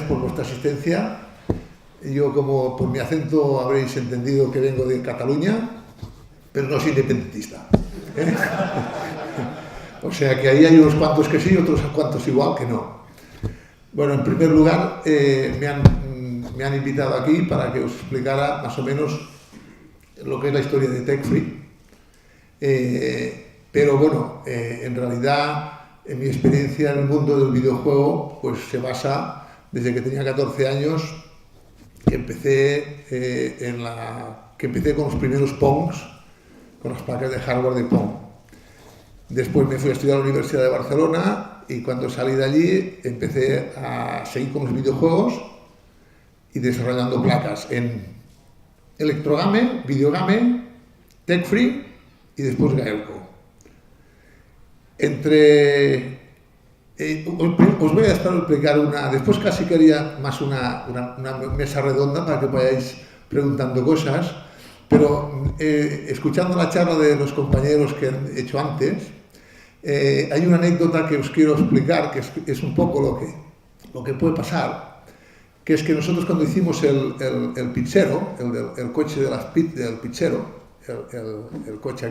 por vuestra asistencia. Yo, como por mi acento habréis entendido que vengo de Cataluña, pero no soy independentista. O sea que ahí hay unos cuantos que sí, otros cuantos igual que no. Bueno, en primer lugar, me han invitado aquí para que os explicara más o menos lo que es la historia de TechFree. Pero bueno, en realidad, en mi experiencia en el mundo del videojuego, pues se basa desde que tenía 14 años, que empecé con los primeros Pongs, con las placas de hardware de Pong. Después me fui a estudiar a la Universidad de Barcelona y cuando salí de allí empecé a seguir con los videojuegos y desarrollando placas en Electrogame, Videogame, TechFree y después Gaelco. Os voy a explicar después casi quería más una mesa redonda para que vayáis preguntando cosas, pero escuchando la charla de los compañeros que han hecho antes, hay una anécdota que os quiero explicar, que es un poco lo que puede pasar, que es que nosotros cuando hicimos el pizzero, el coche del pizzero, el coche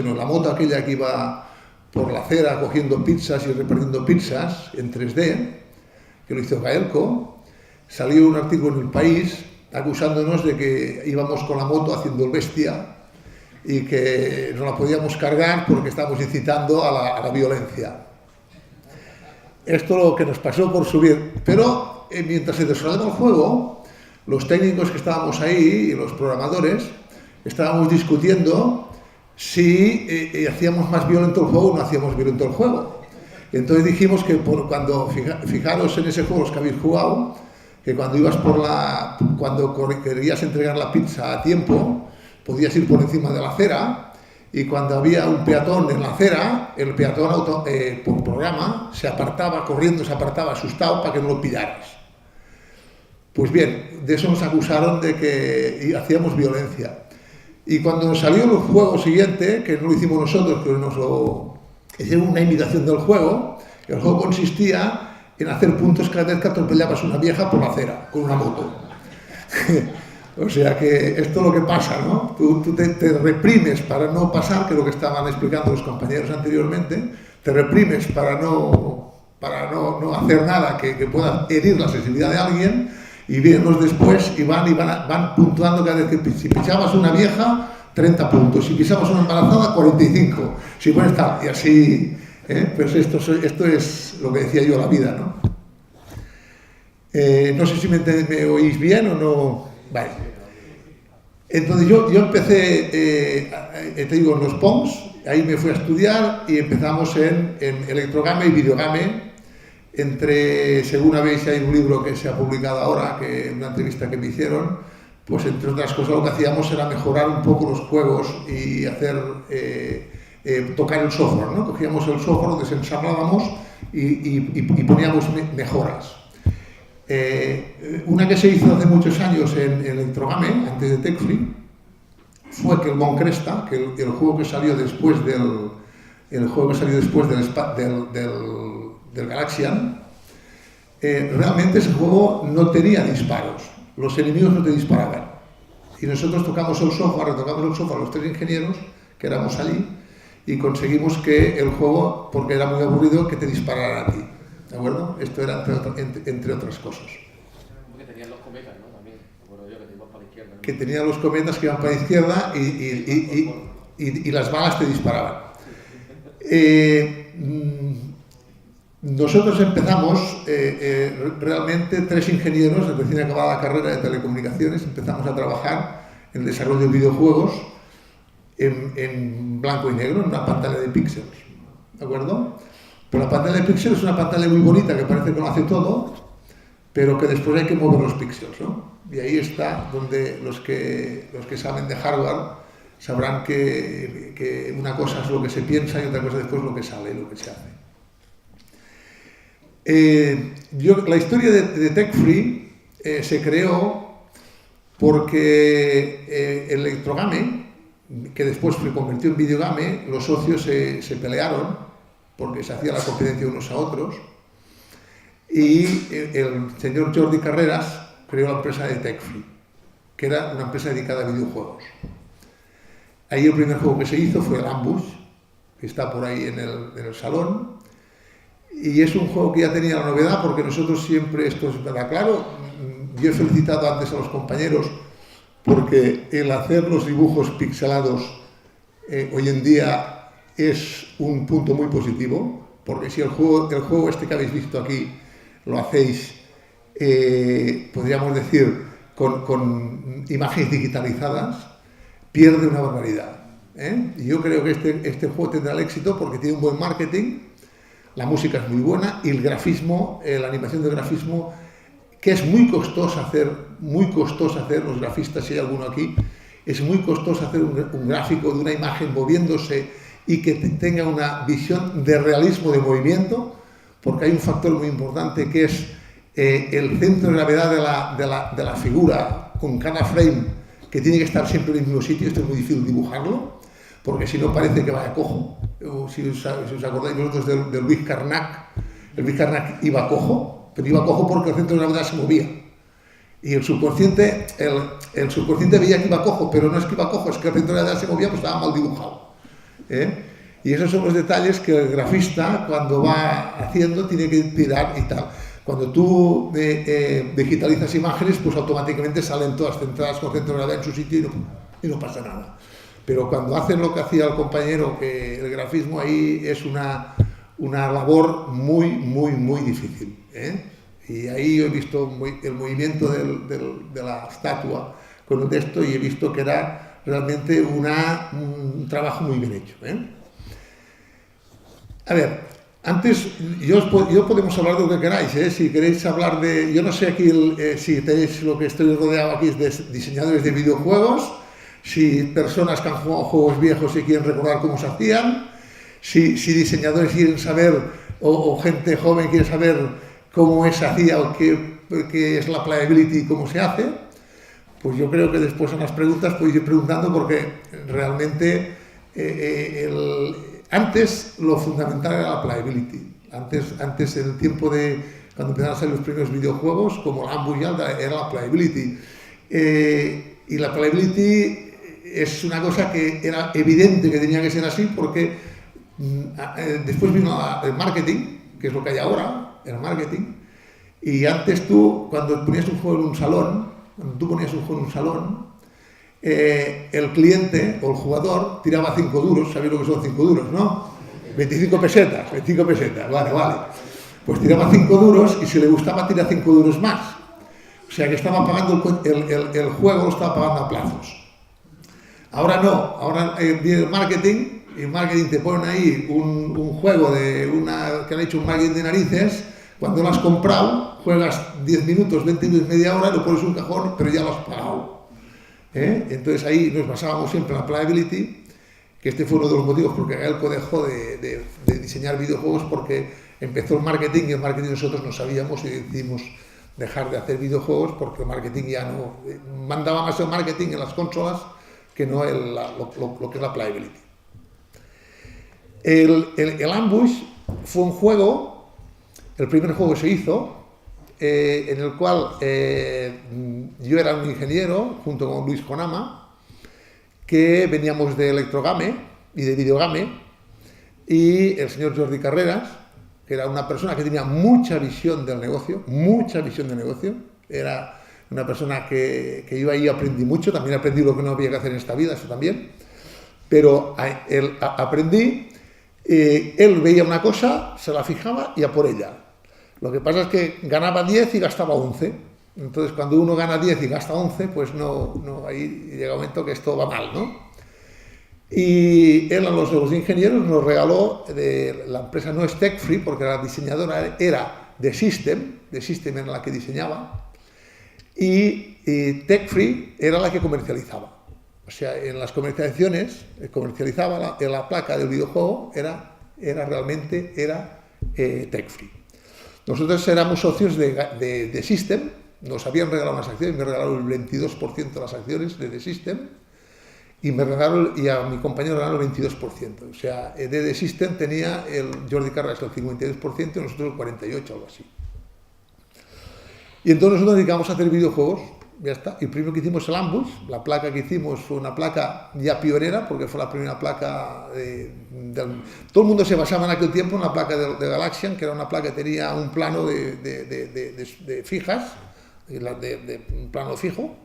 no, la moto aquella que iba por la acera cogiendo pizzas y repartiendo pizzas en 3D, que lo hizo Gaelco, salió un artículo en El País acusándonos de que íbamos con la moto haciendo el bestia y que no la podíamos cargar porque estábamos incitando a la violencia. Esto es lo que nos pasó por subir. Pero mientras se desarrollaba el juego, los técnicos que estábamos ahí y los programadores estábamos discutiendo si hacíamos más violento el juego o no hacíamos violento el juego. Entonces dijimos que fijaros en ese juego, los que habéis jugado, que cuando querías entregar la pizza a tiempo, podías ir por encima de la acera, y cuando había un peatón en la acera, el peatón por programa se apartaba asustado para que no lo pillaras. Pues bien, de eso nos acusaron de que hacíamos violencia. Y cuando nos salió el juego siguiente, que no lo hicimos nosotros, que es una imitación del juego, el juego consistía en hacer puntos cada vez que atropellabas una vieja por la acera, con una moto. O sea que esto es lo que pasa, ¿no? Tú te reprimes para no pasar, que es lo que estaban explicando los compañeros anteriormente, te reprimes para no hacer nada que pueda herir la sensibilidad de alguien, y vienen los después y van puntuando cada vez que si pisabas una vieja, 30 puntos, si pisabas una embarazada, 45, si puedes estar, y así, pues esto es lo que decía yo, la vida, ¿no? No sé si me oís bien o no. Vale. Entonces yo empecé, te digo, en los Pongs, ahí me fui a estudiar y empezamos en Electrogame y Videogame. Según veis, hay un libro que se ha publicado ahora, una entrevista que me hicieron, pues entre otras cosas lo que hacíamos era mejorar un poco los juegos y tocar el software, ¿no? Cogíamos el software, lo desensamblábamos y poníamos mejoras. Una que se hizo hace muchos años en Electrogame, antes de TechFree, fue que el Mon Cresta, que el juego que salió después del Galaxian, realmente ese juego no tenía disparos, los enemigos no te disparaban. Y nosotros retocamos el software, los 3 ingenieros que éramos allí, y conseguimos que el juego, porque era muy aburrido, que te disparara a ti. ¿De acuerdo? Esto era entre otras cosas. Que tenían los cometas, ¿no? También, recuerdo yo, que te iban para la izquierda, ¿no? Que tenían los cometas que iban para la izquierda y las balas te disparaban. Nosotros empezamos, realmente 3 ingenieros, recién acabada la carrera de telecomunicaciones, empezamos a trabajar en el desarrollo de videojuegos en blanco y negro, en una pantalla de píxeles, ¿de acuerdo? Pero la pantalla de píxeles es una pantalla muy bonita que parece que lo hace todo, pero que después hay que mover los píxeles, ¿no? Y ahí está donde los que saben de hardware sabrán que una cosa es lo que se piensa y otra cosa después lo que sale, lo que se hace. La historia de TechFree se creó porque Electrogame, que después se convirtió en Videogame, los socios se pelearon porque se hacía la competencia unos a otros, y el señor Jordi Carreras creó la empresa de Tech-Free, que era una empresa dedicada a videojuegos. Ahí el primer juego que se hizo fue el Ambush, que está por ahí en el salón, y es un juego que ya tenía la novedad porque nosotros siempre, esto es verdad, claro, yo he felicitado antes a los compañeros porque el hacer los dibujos pixelados hoy en día es un punto muy positivo, porque si el juego este que habéis visto aquí lo hacéis, podríamos decir, con imágenes digitalizadas, pierde una barbaridad. Y yo creo que este juego tendrá el éxito porque tiene un buen marketing, la música es muy buena y el grafismo, la animación de grafismo, que es muy costoso hacer, los grafistas, si hay alguno aquí, es muy costoso hacer un gráfico de una imagen moviéndose y que tenga una visión de realismo de movimiento, porque hay un factor muy importante que es el centro de gravedad de la figura con cada frame, que tiene que estar siempre en el mismo sitio. Esto es muy difícil dibujarlo, porque si no parece que vaya cojo. Si os acordáis vosotros de Luis Carnac, el Luis Carnac iba cojo, pero iba cojo porque el centro de gravedad se movía. Y el subconsciente veía que iba cojo, pero no es que iba cojo, es que el centro de gravedad se movía, pues estaba mal dibujado. Y esos son los detalles que el grafista, cuando va haciendo, tiene que tirar y tal. Cuando tú digitalizas imágenes, pues automáticamente salen todas centradas con centro de gravedad en su sitio y no pasa nada. Pero cuando hacen lo que hacía el compañero, que el grafismo ahí es una labor muy, muy, muy difícil. Y ahí yo he visto el movimiento de la estatua con el texto y he visto que era realmente un trabajo muy bien hecho. A ver, antes, yo podemos hablar de lo que queráis, si queréis hablar de... Yo no sé aquí si tenéis lo que estoy rodeado aquí es de diseñadores de videojuegos, si personas que han jugado juegos viejos y quieren recordar cómo se hacían, si diseñadores quieren saber, o gente joven quiere saber cómo se hacía o qué es la playability y cómo se hace, pues yo creo que después en las preguntas podéis ir preguntando porque realmente antes lo fundamental era la playability. Antes en el tiempo de cuando empezaron a salir los primeros videojuegos, como el Ambush era la playability. Y la playability es una cosa que era evidente que tenía que ser así porque después vino el marketing, que es lo que hay ahora, el marketing, y antes tú, cuando ponías un juego en un salón, el cliente o el jugador tiraba 5 duros, ¿sabéis lo que son 5 duros, no? 25 pesetas, vale. Pues tiraba 5 duros y si le gustaba tira 5 duros más. O sea que estaba pagando el juego, lo estaba pagando a plazos. Ahora no, ahora viene el marketing, y el marketing te ponen ahí un juego que han hecho un marketing de narices. Cuando lo has comprado, juegas 10 minutos, 20 minutos, media hora, lo pones en un cajón, pero ya lo has pagado. Entonces ahí nos basábamos siempre en la playability, que este fue uno de los motivos por que Gaelco dejó de diseñar videojuegos, porque empezó el marketing y el marketing nosotros no sabíamos y decidimos dejar de hacer videojuegos porque el marketing ya no mandaba más el marketing en las consolas que no lo que es la playability. El Ambush fue un juego, el primer juego que se hizo, en el cual yo era un ingeniero junto con Luis Konama, que veníamos de Electrogame y de Videogame, y el señor Jordi Carreras, que era una persona que tenía mucha visión del negocio, era una persona que yo ahí aprendí mucho, también aprendí lo que no había que hacer en esta vida, eso también, pero aprendí, él veía una cosa, se la fijaba y a por ella. Lo que pasa es que ganaba 10 y gastaba 11. Entonces, cuando uno gana 10 y gasta 11, pues no ahí llega un momento que esto va mal, ¿no? Y él a los ingenieros nos regaló, la empresa no es Tech-Free, porque la diseñadora era de System era la que diseñaba, y Tech-Free era la que comercializaba. O sea, en las comercializaciones, comercializaba la placa del videojuego, era Tech-Free. Nosotros éramos socios de System, nos habían regalado unas acciones, me regalaron el 22% de las acciones de The System y a mi compañero le regalaron el 22%. O sea, de The System tenía el Jordi Carreras el 52% y nosotros el 48%, algo así. Y entonces nosotros nos dedicamos a hacer videojuegos, ya está. Y el primero que hicimos el Ambush, la placa que hicimos fue una placa ya pionera, porque fue la primera placa todo el mundo se basaba en aquel tiempo en la placa de Galaxian, que era una placa que tenía un plano de fijas, un plano fijo,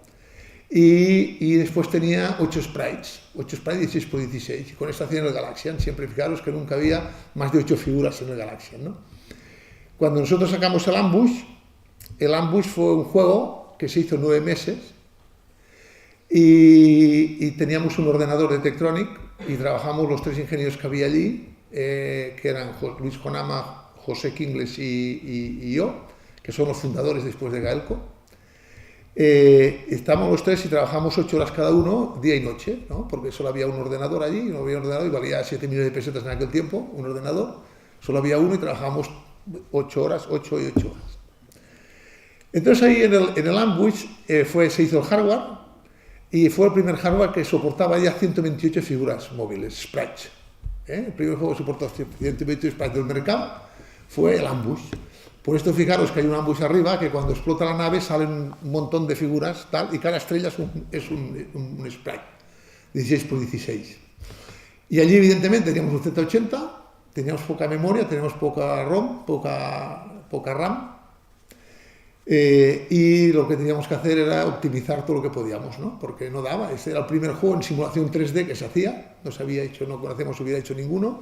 y después tenía 8 sprites 16 por 16, y con esta hacían el Galaxian. Siempre fijaros que nunca había más de 8 figuras en el Galaxian, ¿no? Cuando nosotros sacamos el Ambush fue un juego que se hizo en 9 meses, y teníamos un ordenador de Tektronic, y trabajamos los 3 ingenieros que había allí, que eran Luis Jonama, José Kingles y yo, que son los fundadores después de Gaelco. Estábamos los 3 y trabajamos 8 horas cada uno, día y noche, ¿no? Porque solo había un ordenador allí, no había un ordenador, y valía 7 millones de pesetas en aquel tiempo, un ordenador, solo había uno, y trabajábamos 8 horas, 8 y 8 horas. Entonces ahí en el Ambush se hizo el hardware, y fue el primer hardware que soportaba ya 128 figuras móviles, sprites. El primer juego que soportó 128 sprites del mercado fue el Ambush. Por esto fijaros que hay un Ambush arriba, que cuando explota la nave salen un montón de figuras, tal, y cada estrella es un sprite, 16 por 16. Y allí evidentemente teníamos un Z80, teníamos poca memoria, teníamos poca ROM, poca RAM, y lo que teníamos que hacer era optimizar todo lo que podíamos, ¿no? Porque no daba. Este era el primer juego en simulación 3D que se hacía, no conocemos si hubiera hecho ninguno.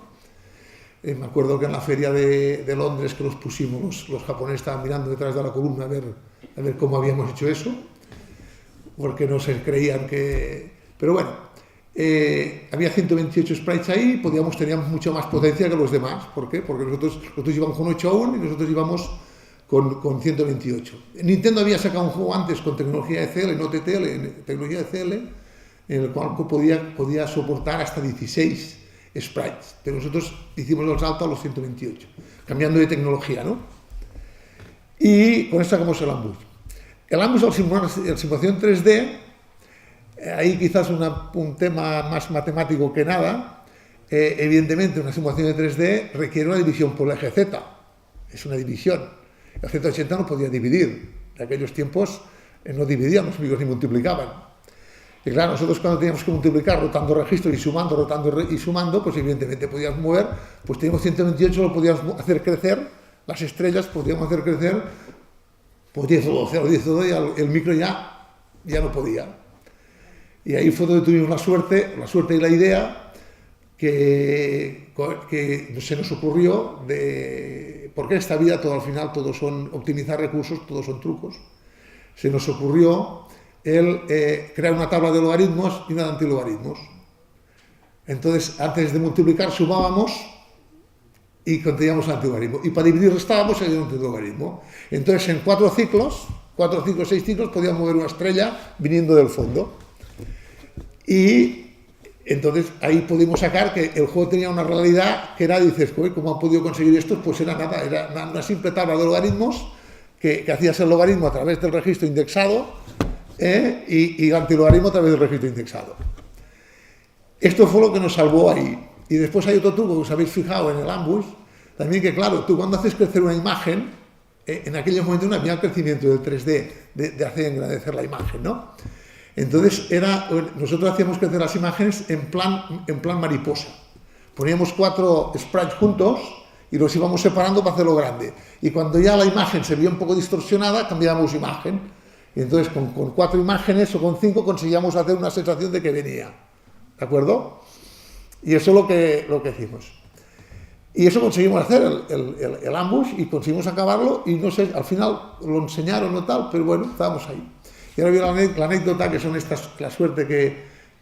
Me acuerdo que en la feria de Londres que los pusimos, los japoneses estaban mirando detrás de la columna a ver cómo habíamos hecho eso, porque no se creían que... Pero bueno, había 128 sprites ahí, teníamos mucha más potencia que los demás. ¿Por qué? Porque nosotros íbamos con 8 aún, y nosotros íbamos con 128. Nintendo había sacado un juego antes con tecnología de CL, no TTL, tecnología de CL, en el cual podía soportar hasta 16 sprites, pero nosotros hicimos el salto a los 128, cambiando de tecnología, ¿no? Y con esto sacamos el Ambush. El Ambush, en simulación 3D, ahí quizás un tema más matemático que nada. Evidentemente, una simulación de 3D requiere una división por el eje Z, es una división. El Z80 no podía dividir, en aquellos tiempos no dividían los micros ni multiplicaban. Y claro, nosotros cuando teníamos que multiplicar rotando registros y sumando, pues evidentemente podíamos mover, pues teníamos 128, lo podíamos hacer crecer, las estrellas podíamos hacer crecer, pues 10 o 12, o 10 o 12, y el micro ya no podía. Y ahí fue donde tuvimos la suerte y la idea que se nos ocurrió porque esta vida al final todos son optimizar recursos, todos son trucos. Se nos ocurrió crear una tabla de logaritmos y una de antilogaritmos. Entonces, antes de multiplicar, sumábamos y conteníamos el antilogaritmo. Y para dividir, restábamos y había un antilogaritmo. Entonces, en 4 ciclos, 6 ciclos, podíamos mover una estrella viniendo del fondo. Y entonces ahí pudimos sacar que el juego tenía una realidad que era, dices, ¿cómo han podido conseguir esto? Pues era nada, era una simple tabla de logaritmos que hacías el logaritmo a través del registro indexado, y el antilogaritmo a través del registro indexado. Esto fue lo que nos salvó ahí. Y después hay otro truco que os habéis fijado en el Ambush, también, que claro, tú cuando haces crecer una imagen, en aquellos momentos no había el crecimiento del 3D, de hacer engrandecer la imagen, ¿no? Entonces nosotros hacíamos crecer las imágenes en plan mariposa. Poníamos 4 sprites juntos y los íbamos separando para hacerlo grande. Y cuando ya la imagen se veía un poco distorsionada, cambiábamos imagen. Y entonces con 4 imágenes o con 5 conseguíamos hacer una sensación de que venía. ¿De acuerdo? Y eso es lo que hicimos. Y eso conseguimos hacer, el Ambush, y conseguimos acabarlo, y no sé, al final lo enseñaron o tal, pero bueno, estábamos ahí. Y ahora viene la anécdota, que son la suerte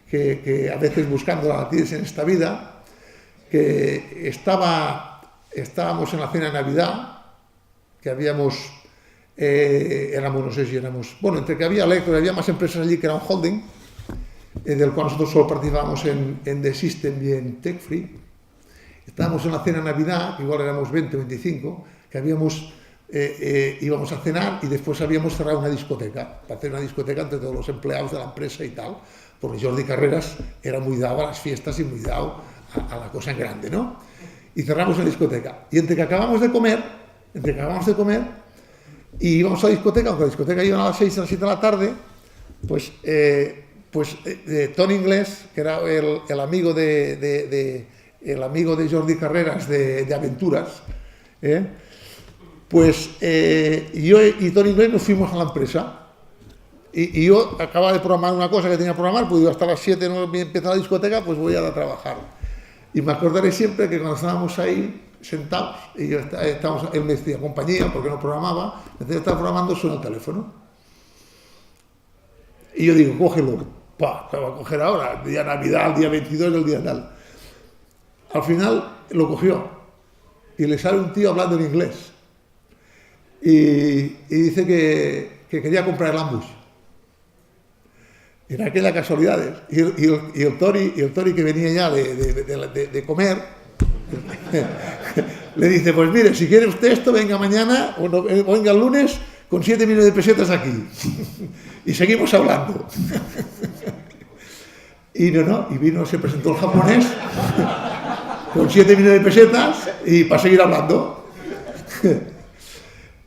que a veces buscando la tienes en esta vida, que estábamos en la cena de Navidad, que éramos, no sé si éramos, bueno, entre que había Electro y había más empresas allí que era un holding, del cual nosotros solo participábamos en The System y en Tech Free. Estábamos en la cena de Navidad, que igual éramos 20 o 25, que íbamos a cenar y después habíamos cerrado una discoteca, para hacer una discoteca entre todos los empleados de la empresa y tal, porque Jordi Carreras era muy dado a las fiestas y muy dado a la cosa en grande, ¿no? Y cerramos una discoteca. Y entre que acabamos de comer, y íbamos a la discoteca, aunque la discoteca iban a las 6 a las 7 de la tarde, pues Toni Inglés, que era el amigo de Jordi Carreras de Aventuras, pues yo y Toni Inglés nos fuimos a la empresa. Y yo acababa de programar una cosa que tenía que programar, pues digo, hasta las 7 no empieza la discoteca, pues voy a trabajar. Y me acordaré siempre que cuando estábamos ahí sentados, y yo él me decía compañía, porque no programaba, me decía, estaba programando, suena el teléfono. Y yo digo, cógelo. ¡Pah! ¿Qué va a coger ahora? El día Navidad, el día 22, el día tal. Al final lo cogió y le sale un tío hablando en inglés. Y dice que quería comprar el Ambus. En aquellas casualidades, y el Tori que venía ya de comer, le dice, pues mire, si quiere usted esto, venga mañana, o venga el lunes, con 7 millones de pesetas aquí. Y seguimos hablando. Y y vino, se presentó el japonés, con 7 millones de pesetas, y para seguir hablando.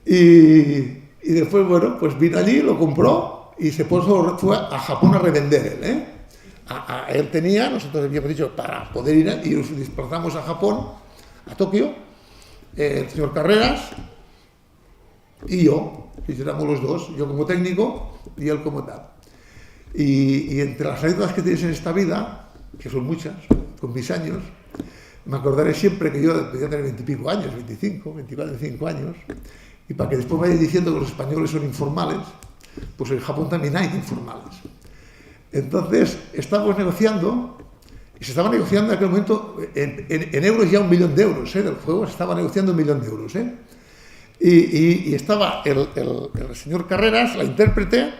Y después, bueno, pues vino allí, lo compró, y se fue a Japón a revender él. Él tenía, nosotros habíamos dicho, para poder ir, y nos desplazamos a Japón, a Tokio, el señor Carreras y yo, que éramos los dos, yo como técnico y él como tal. Y entre las anécdotas que tienes en esta vida, que son muchas, con mis años, me acordaré siempre que yo podía tener 20 y pico años, 25, 24, 25 años, y para que después vayáis diciendo que los españoles son informales, pues en Japón también hay informales. Entonces, estábamos negociando, y se estaba negociando en aquel momento, en euros ya 1 millón de euros, del juego se estaba negociando 1 millón de euros. Y estaba el señor Carreras, la intérprete,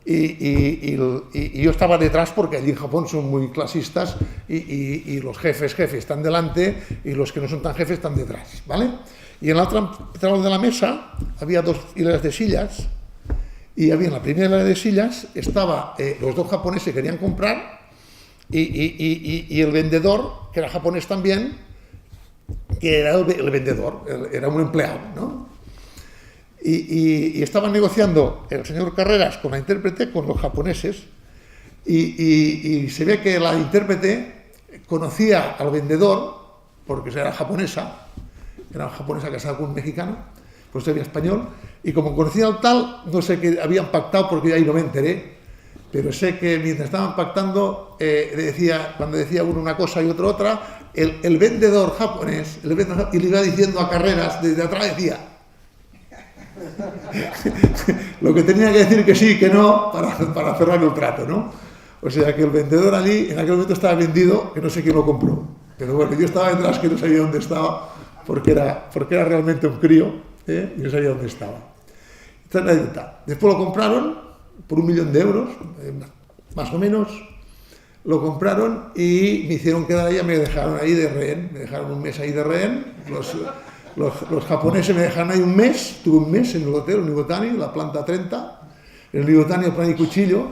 y yo estaba detrás porque allí en Japón son muy clasistas y los jefes están delante y los que no son tan jefes están detrás, ¿vale? Y en la otra lado de la mesa había 2 hileras de sillas. Y había en la primera hilera de sillas, estaba los 2 japoneses que querían comprar y el vendedor, que era japonés también, que era el vendedor, era un empleado, ¿no? Y estaban negociando el señor Carreras con la intérprete, con los japoneses, y se ve que la intérprete conocía al vendedor, porque era japonesa casada con un mexicano, pues sería español, y como conocía al tal, no sé qué habían pactado, porque ahí no me enteré, pero sé que mientras estaban pactando, cuando decía uno una cosa y otro otra, el vendedor japonés, y le iba diciendo a Carreras, desde atrás decía, lo que tenía que decir que sí, que no, para cerrar el trato, ¿no? O sea que el vendedor allí, en aquel momento estaba vendido, que no sé quién lo compró, pero bueno, yo estaba detrás, que no sabía dónde estaba, porque era realmente un crío, y no sabía dónde estaba. Esta es la anécdota. Después lo compraron por 1 millón de euros, más o menos, lo compraron y me hicieron quedar ahí, me dejaron ahí de rehén, me dejaron un mes ahí de rehén, los japoneses me dejaron ahí un mes, tuve un mes en el hotel, en Niigotani, la planta 30, en el Niigotani, el plan y cuchillo,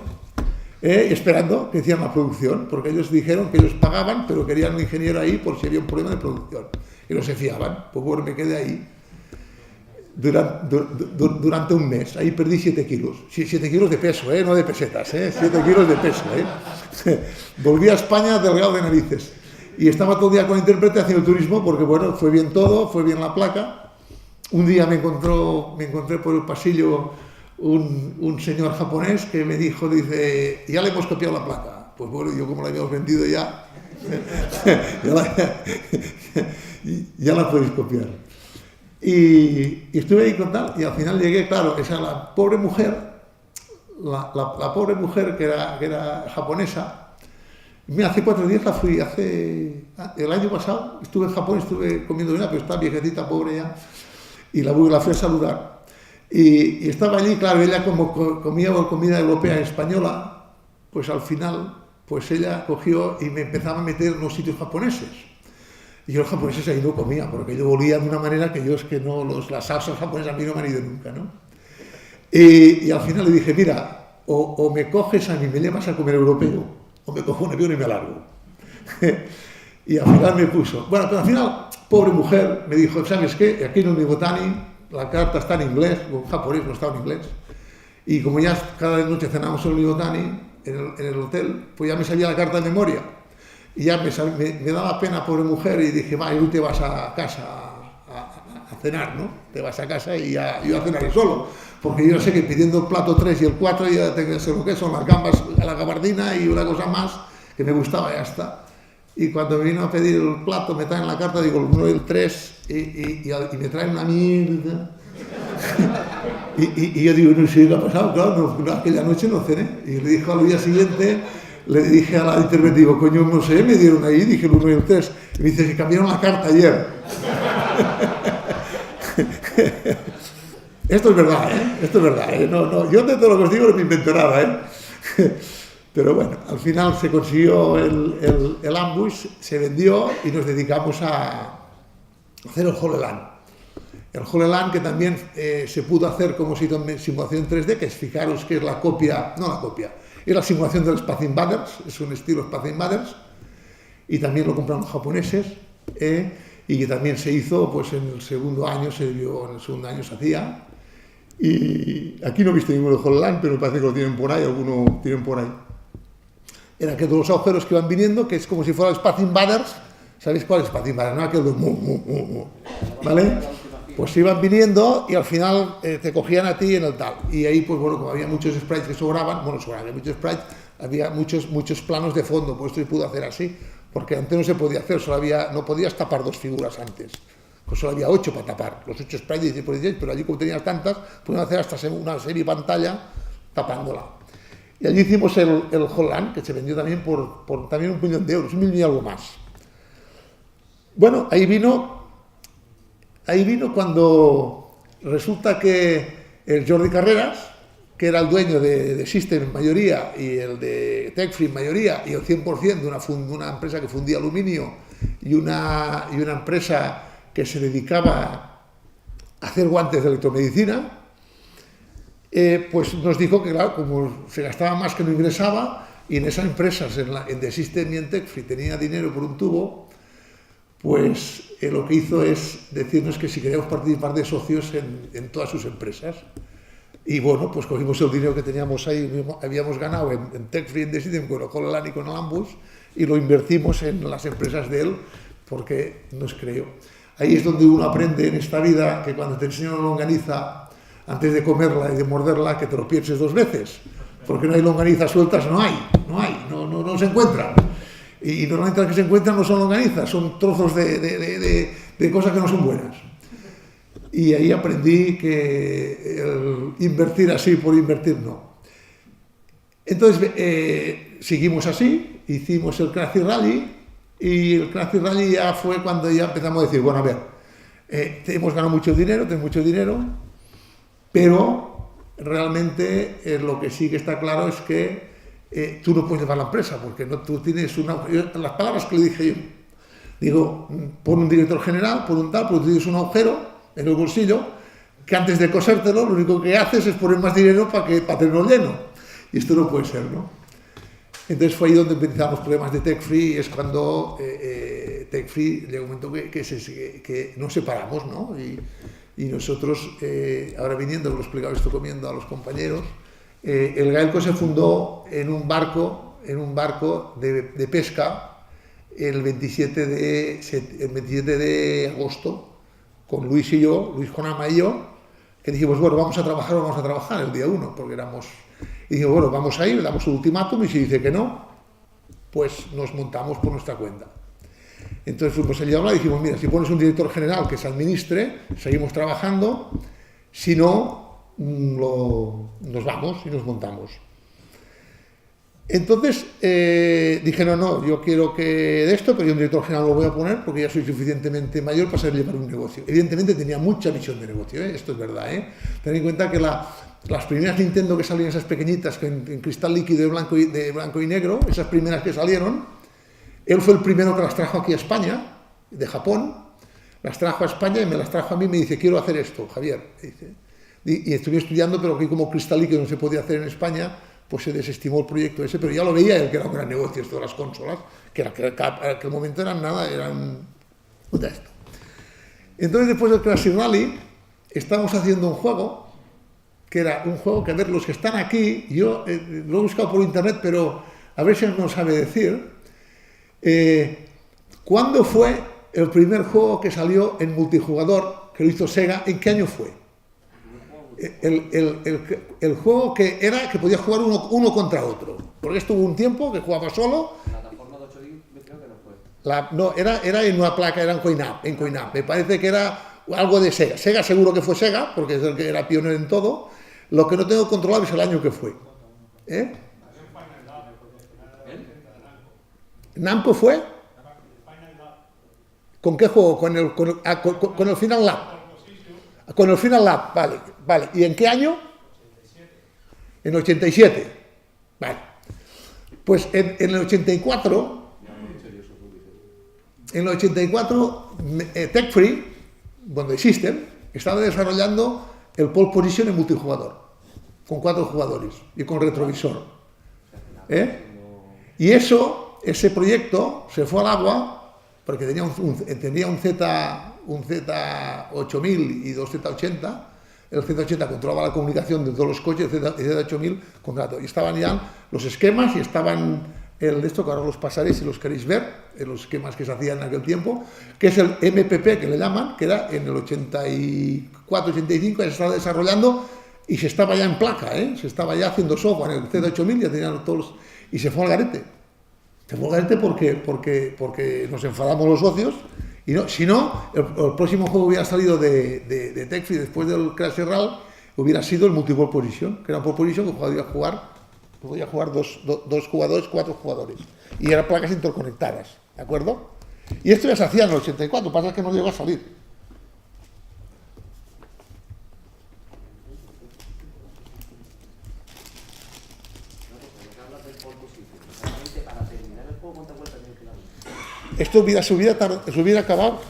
esperando que hicieran la producción, porque ellos dijeron que ellos pagaban, pero querían un ingeniero ahí por si había un problema de producción, y no se fiaban, pues bueno, me quedé ahí durante un mes, ahí perdí 7 kilos, 7 kilos de peso, no de pesetas, 7 kilos de peso, Volví a España delgado de narices, y estaba todo el día con la intérprete haciendo turismo, porque bueno, fue bien todo, fue bien la placa. Un día me encontré por el pasillo un señor japonés que me dijo, dice, ya le hemos copiado la placa. Pues bueno, yo como la habíamos vendido ya, ya la podéis copiar. Y estuve ahí con tal, y al final llegué, claro, la pobre mujer, la pobre mujer que era japonesa. Mira, hace 4 días el año pasado estuve en Japón, estuve comiendo una, pero está viejecita, pobre ya, y la fui a saludar. Y estaba allí, claro, ella como comía comida europea española, pues al final, pues ella cogió y me empezaba a meter en los sitios japoneses. Y yo los japoneses ahí no comía, porque yo volía de una manera que yo es que no, las salsas japonesas a mí no me han ido nunca, ¿no? Y al final le dije, mira, o me coges a mí, me llevas a comer europeo, o me cojo un avión y me largo. Y al final me puso. Bueno, pero al final, pobre mujer, me dijo, ¿sabes qué? Aquí en el Niigotani la carta está en inglés, o en japonés, no estaba en inglés. Y como ya cada noche cenábamos en el Iotani, en el hotel, pues ya me sabía la carta de memoria. Y ya me daba pena, pobre mujer, y dije, va, y tú te vas a casa a cenar, ¿no? Te vas a casa y yo a cenar solo. Porque yo sé que pidiendo el plato 3 y el 4 ya sé lo que son las gambas a la gabardina y una cosa más que me gustaba, ya está. Y cuando me vino a pedir el plato, me traen la carta, digo el 1 y el 3, y me traen una mierda. y yo digo, no sé qué ha pasado, claro, aquella noche no cené. Y le dije al día siguiente, le dije a la interventiva, digo, coño, no sé, me dieron ahí, dije el 1 y el 3. Y me dice, que cambiaron la carta ayer. Esto es verdad, ¿eh? Esto es verdad, ¿eh? No, yo de todo lo que os digo no me invento nada, ¿eh? Pero bueno, al final se consiguió el ambush, se vendió y nos dedicamos a hacer el HoloLens. El HoloLens que también se pudo hacer como simulación 3D, que es, fijaros que es la copia, no la copia, es la simulación del Space Invaders, es un estilo Space Invaders, y también lo compraron los japoneses, y que también se hizo, pues en el segundo año se hacía. Y aquí no he visto ninguno de HoloLens, pero me parece que lo tienen por ahí, alguno tienen por ahí. Era que todos los agujeros que iban viniendo, que es como si fuera el Space Invaders. ¿Sabéis cuál es Space Invaders? No, aquel de ¿vale? Pues iban viniendo y al final te cogían a ti en el tal. Y ahí, pues bueno, como había muchos sprites que sobraban, había muchos sprites, había muchos planos de fondo, pues esto se pudo hacer así, porque antes no se podía hacer, no podías tapar 2 figuras antes. Pues solo había 8 para tapar, los 8 sprites 16 por 16, pero allí como tenías tantas, podían hacer hasta una serie pantalla tapándola. Y allí hicimos el HoloLens, que se vendió también por también 1 millón de euros, 1 millón y algo más. Bueno, ahí vino cuando resulta que el Jordi Carreras, que era el dueño de System en mayoría y el de Tecfree en mayoría, y el 100% de una empresa que fundía aluminio y una empresa que se dedicaba a hacer guantes de electromedicina, pues nos dijo que, claro, como se gastaba más que no ingresaba, y en esas empresas, en The System y en Tecfree, tenía dinero por un tubo, pues lo que hizo es decirnos que si queríamos participar de socios en todas sus empresas. Y bueno, pues cogimos el dinero que teníamos ahí, habíamos ganado en Tecfree y en The System con el HoloLens y con el Ambush, y lo invertimos en las empresas de él, porque nos creyó. Ahí es donde uno aprende en esta vida que cuando te enseñan una longaniza, antes de comerla y de morderla, que te lo pienses 2 veces, porque no hay longanizas sueltas, no se encuentran. Y normalmente las que se encuentran no son longanizas, son trozos de cosas que no son buenas. Y ahí aprendí que invertir así por invertir no. Entonces seguimos así, hicimos el Crazy Rally, y el Crazy Rally ya fue cuando ya empezamos a decir, bueno, a ver, hemos ganado tenemos mucho dinero, pero realmente lo que sí que está claro es que tú no puedes llevar la empresa, porque tú tienes las palabras que le dije yo, digo, pon un director general, pon un tal, porque tú tienes un agujero en el bolsillo, que antes de cosértelo, lo único que haces es poner más dinero para tenerlo lleno, y esto no puede ser, ¿no? Entonces fue ahí donde empezamos los problemas de Tecfree, y es cuando Tecfree llegó un momento que nos separamos, ¿no? Y nosotros, ahora viniendo, lo he explicado esto comiendo a los compañeros, el Gaelco se fundó en un barco de pesca el 27 de agosto, con Luis y yo, Luis Jonama y yo, que dijimos, bueno, vamos a trabajar el día 1, porque éramos... Y dijimos, bueno, vamos a ir, le damos un ultimátum, y si dice que no, pues nos montamos por nuestra cuenta. Entonces fuimos allí a hablar y dijimos, mira, si pones un director general que se administre, seguimos trabajando, si no, nos vamos y nos montamos. Entonces dije, no, yo quiero que de esto, pero yo un director general lo voy a poner porque ya soy suficientemente mayor para saber llevar un negocio. Evidentemente tenía mucha visión de negocio, esto es verdad. Ten en cuenta que las primeras Nintendo que salieron, esas pequeñitas, en cristal líquido de blanco y negro, esas primeras que salieron, él fue el primero que las trajo aquí a España, de Japón, las trajo a España y me las trajo a mí y me dice, quiero hacer esto, Javier. Y estuve estudiando, pero que como cristal líquido no se podía hacer en España, pues se desestimó el proyecto ese, pero ya lo veía él que era un gran negocio esto de las consolas, que en aquel momento eran nada, eran... Esto. Entonces después del Crazy Rally, estamos haciendo un juego, que era un juego que, a ver, los que están aquí, yo lo he buscado por internet, pero a ver si no lo sabe decir. ¿Cuándo fue el primer juego que salió en multijugador, que lo hizo Sega? ¿En qué año fue? El juego que podía jugar uno contra otro. Porque estuvo un tiempo que jugaba solo. La plataforma de 8 bits creo que no fue. No, era en una placa, era en Coinap. Me parece que era algo de Sega. Sega seguro que fue Sega, porque es el que era pionero en todo. Lo que no tengo controlado es el año que fue. ¿Namco fue? ¿Con qué juego? Con el Final Lap. Con el Final Lap, vale. ¿Y en qué año? En 87. Vale. Pues en el 84, Tech Free, cuando existen, estaba desarrollando el pole position en multijugador, con 4 jugadores y con retrovisor. Y ese proyecto se fue al agua porque tenía un Z8000 y 2 Z80. El Z80 controlaba la comunicación de todos los coches, el Z8000 controlaba. Y estaban ya los esquemas y estaban esto que ahora los pasaré si los queréis ver, los esquemas que se hacían en aquel tiempo, que es el MPP que le llaman, que era en el 84-85, se estaba desarrollando y se estaba ya en placa, se estaba ya haciendo software en el Z8000, ya tenían todos y se fue al garete. Se fue al garete porque nos enfadamos los socios. Y no, si no, el próximo juego hubiera salido de Tech Free después del Crash Royale, hubiera sido el Multi-Ball Position, que era un Ball Position que podía jugar dos jugadores, 4 jugadores. Y eran placas interconectadas, ¿de acuerdo? Y esto ya se hacía en el 84, pasa que no llegó a salir. Esto se hubiera acabado.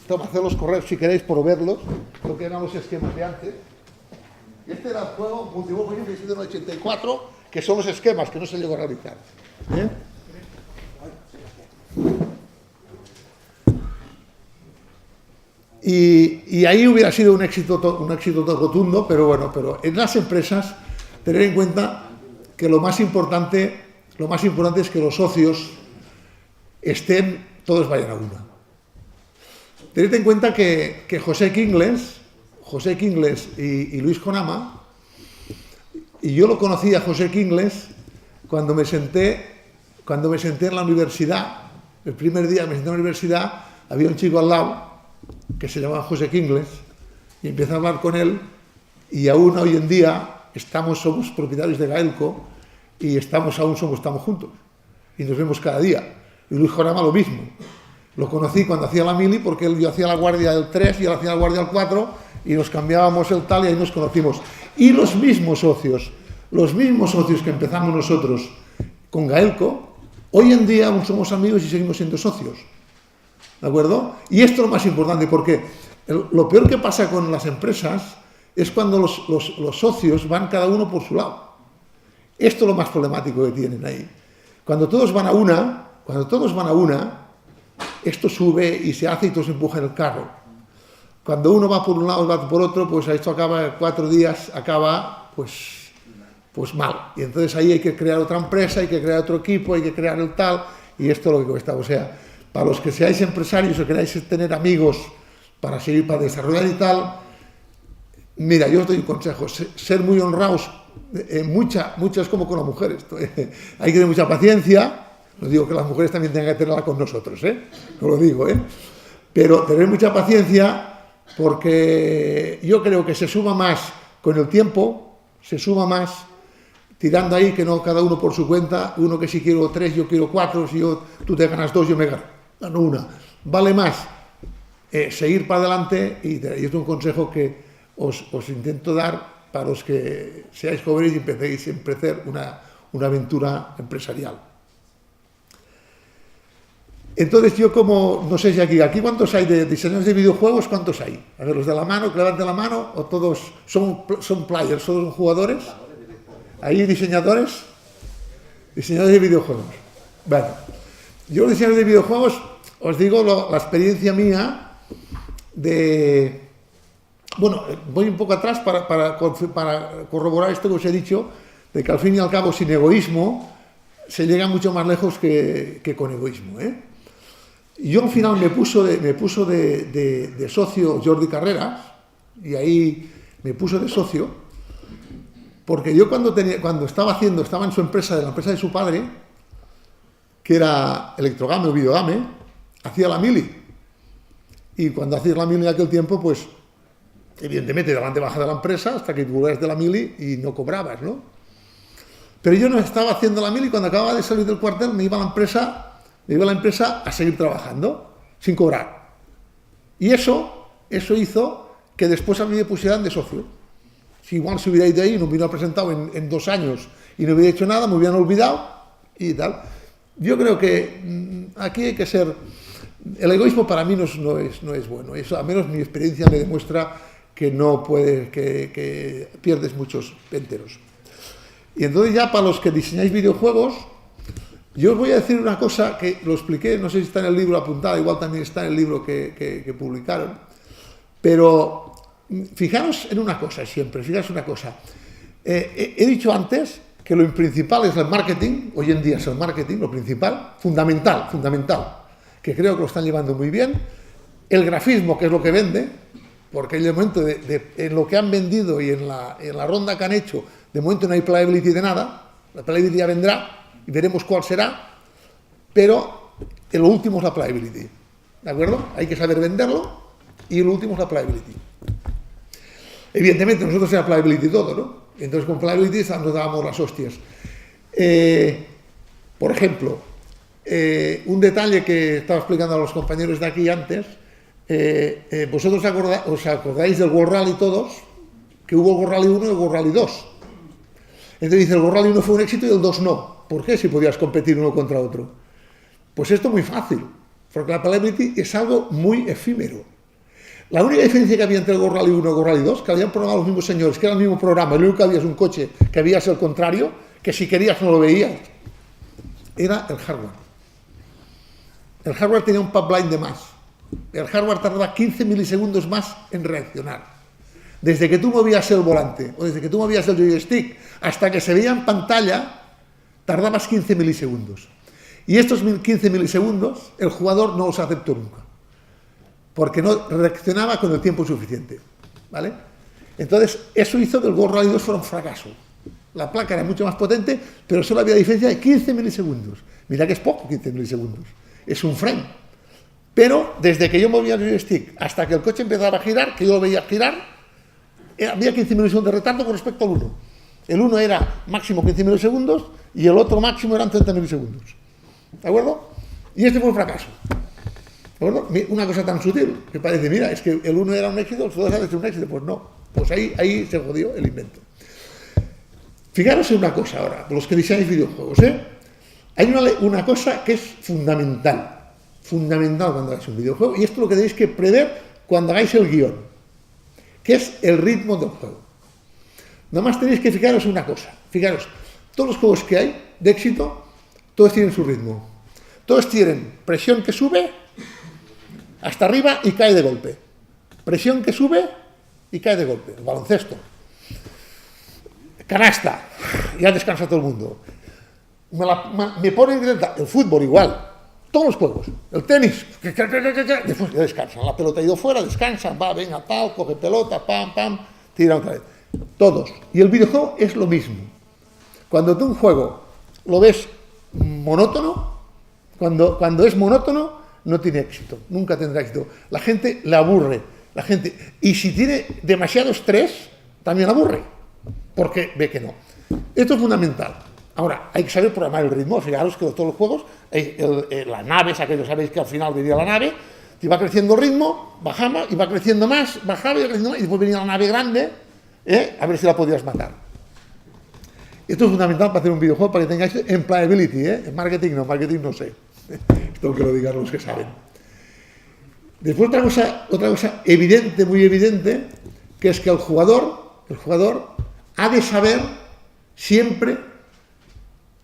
Toma, hacer los correos si queréis por verlos, lo que eran los esquemas de antes. Este era el juego Multi-Ball Position que existe en el 84, que son los esquemas que no se llegó a realizar. Y ahí hubiera sido un éxito rotundo, pero bueno, pero en las empresas tener en cuenta que lo más importante es que los socios todos vayan a una. Tened en cuenta que José Kingles y Luis Konama, y yo lo conocí a José Kingles cuando me senté en la universidad. El primer día me senté en la universidad, había un chico al lado que se llamaba José Kingles y empecé a hablar con él, y aún hoy en día somos propietarios de Gaelco y estamos juntos y nos vemos cada día. Y Luis Konama lo mismo. Lo conocí cuando hacía la mili, porque yo hacía la guardia del 3 y él hacía la guardia del 4 y nos cambiábamos el tal y ahí nos conocimos. Y los mismos socios que empezamos nosotros con Gaelco, hoy en día aún somos amigos y seguimos siendo socios. ¿De acuerdo? Y esto es lo más importante, porque lo peor que pasa con las empresas es cuando los socios van cada uno por su lado. Esto es lo más problemático que tienen ahí. Cuando todos van a una, esto sube y se hace y todos empujan el carro. Cuando uno va por un lado y va por otro, pues esto acaba 4 días, pues mal. Y entonces ahí hay que crear otra empresa, hay que crear otro equipo, hay que crear el tal, y esto es lo que cuesta. O sea, para los que seáis empresarios o queráis tener amigos para seguir, para desarrollar y tal, mira, yo os doy un consejo, ser muy honrados, muchas como con las mujeres. Hay que tener mucha paciencia. No digo que las mujeres también tengan que tenerla con nosotros, no lo digo, pero tener mucha paciencia, porque yo creo que se suma más con el tiempo, tirando ahí que no cada uno por su cuenta, uno que si quiero 3, yo quiero 4, si tú te ganas 2, yo me gano 1. Vale más seguir para adelante, y esto es un consejo que os intento dar para los que seáis jóvenes y empecéis a emprender una aventura empresarial. Entonces yo no sé si aquí ¿cuántos hay de diseñadores de videojuegos? ¿Cuántos hay? A ver, los de la mano, que levanten la mano, o todos son players, todos son jugadores. ¿Hay diseñadores? Diseñadores de videojuegos. Bueno, yo los diseñadores de videojuegos, os digo la experiencia mía, Bueno, voy un poco atrás para corroborar esto que os he dicho, de que al fin y al cabo sin egoísmo se llega mucho más lejos que con egoísmo, ¿eh? Yo al final me puso de socio Jordi Carreras, y ahí me puso de socio, porque yo cuando estaba en su empresa, de la empresa de su padre, que era Electrogame o Videogame, hacía la mili. Y cuando hacías la mili en aquel tiempo, pues evidentemente daban de baja de la empresa hasta que volvías de la mili y no cobrabas, ¿no? Pero yo no estaba haciendo la mili, y cuando acababa de salir del cuartel me iba a la empresa a seguir trabajando sin cobrar. Y eso hizo que después a mí me pusieran de socio. Si igual se hubiera ido ahí y no me hubiera presentado en 2 años y no hubiera hecho nada, me hubieran olvidado y tal. Yo creo que aquí hay que ser... El egoísmo para mí no es bueno. Eso, al menos mi experiencia me demuestra que no puede, que pierdes muchos enteros. Y entonces ya para los que diseñáis videojuegos, yo os voy a decir una cosa que lo expliqué, no sé si está en el libro apuntado, igual también está en el libro que publicaron, pero fijaros en una cosa siempre, fijaros una cosa. He dicho antes que lo principal es el marketing, hoy en día es el marketing, lo principal, fundamental, que creo que lo están llevando muy bien, el grafismo, que es lo que vende, porque en el momento en lo que han vendido y en la ronda que han hecho, de momento no hay playability de nada, la playability ya vendrá y veremos cuál será, pero lo último es la playability, ¿de acuerdo? Hay que saber venderlo y lo último es la playability. Evidentemente nosotros era playability todo, ¿no? Entonces con playability nos dábamos las hostias. Por ejemplo, un detalle que estaba explicando a los compañeros de aquí antes, vosotros os acordáis del World Rally todos, que hubo el World Rally 1 y el World Rally 2. Entonces dice, el World Rally 1 fue un éxito y el 2 no. ¿Por qué si podías competir uno contra otro? Pues esto es muy fácil, porque la playability es algo muy efímero. La única diferencia que había entre el World Rally 1 y el World Rally 2, que habían programado los mismos señores, que era el mismo programa, lo único que había es un coche que veías el contrario, que si querías no lo veías, era el hardware. El hardware tenía un pipeline de más. El hardware tardaba 15 milisegundos más en reaccionar. Desde que tú movías el volante o desde que tú movías el joystick hasta que se veía en pantalla, tardabas 15 milisegundos. Y estos 15 milisegundos el jugador no los aceptó nunca, porque no reaccionaba con el tiempo suficiente, ¿vale? Entonces, eso hizo que el World Rally 2 fuera un fracaso. La placa era mucho más potente, pero solo había diferencia de 15 milisegundos. Mira que es poco, 15 milisegundos. Es un frame. Pero desde que yo movía el joystick hasta que el coche empezaba a girar, que yo lo veía girar, había 15 milisegundos de retardo con respecto al 1. El 1 era máximo 15 milisegundos y el otro máximo eran 30 milisegundos. ¿De acuerdo? Y este fue un fracaso. ¿De acuerdo? Una cosa tan sutil que parece, mira, es que el 1 era un éxito, el 2 ha de ser un éxito. Pues no. Pues ahí se jodió el invento. Fijaros en una cosa ahora, los que diseñáis videojuegos, hay una cosa que es fundamental cuando hagáis un videojuego, y esto es lo que tenéis que prever cuando hagáis el guión, que es el ritmo del juego. Nada más tenéis que fijaros en una cosa. Fijaros, todos los juegos que hay de éxito, todos tienen su ritmo. Todos tienen presión que sube hasta arriba y cae de golpe. Presión que sube y cae de golpe. El baloncesto. Canasta. Ya descansa todo el mundo. Me ponen el fútbol igual. Todos los juegos. El tenis. Después ya descansan. La pelota ha ido fuera, descansan. Va, venga, tal, coge pelota, pam, tira otra vez. Todos. Y el videojuego es lo mismo. Cuando tú un juego lo ves monótono, cuando es monótono, no tiene éxito. Nunca tendrá éxito. La gente le aburre. Y si tiene demasiado estrés, también aburre. Porque ve que no. Esto es fundamental. Ahora, hay que saber programar el ritmo. Fijaros que todos los juegos, las naves, aquellos sabéis que al final venía la nave, y va creciendo el ritmo, bajaba, y va creciendo más, bajaba, y después venía la nave grande, a ver si la podías matar. Esto es fundamental para hacer un videojuego, para que tengáis employability, en marketing no sé. Esto que lo digan los que saben. Después otra cosa evidente, muy evidente, que es que el jugador ha de saber siempre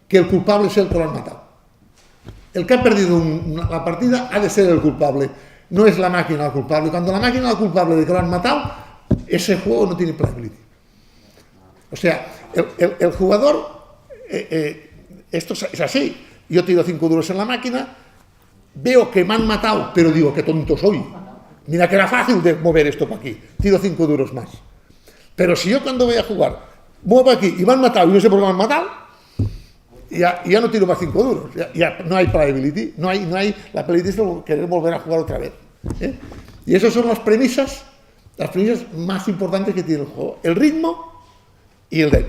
que el culpable es el que lo ha matado. El que ha perdido la partida ha de ser el culpable. no es la máquina la culpable. Cuando la máquina es la culpable de que lo han matado, ese juego no tiene playability. O sea, el jugador, esto es así, yo tiro 5 duros en la máquina, veo que me han matado, pero digo, qué tonto soy. Mira que era fácil de mover esto para aquí, tiro 5 duros más. Pero si yo cuando voy a jugar, muevo aquí y me han matado y no sé por qué me han matado, ya no tiro más 5 duros, ya no hay playability, no hay la playability es querer volver a jugar otra vez. Y esas son las premisas más importantes que tiene el juego, el ritmo y el deck.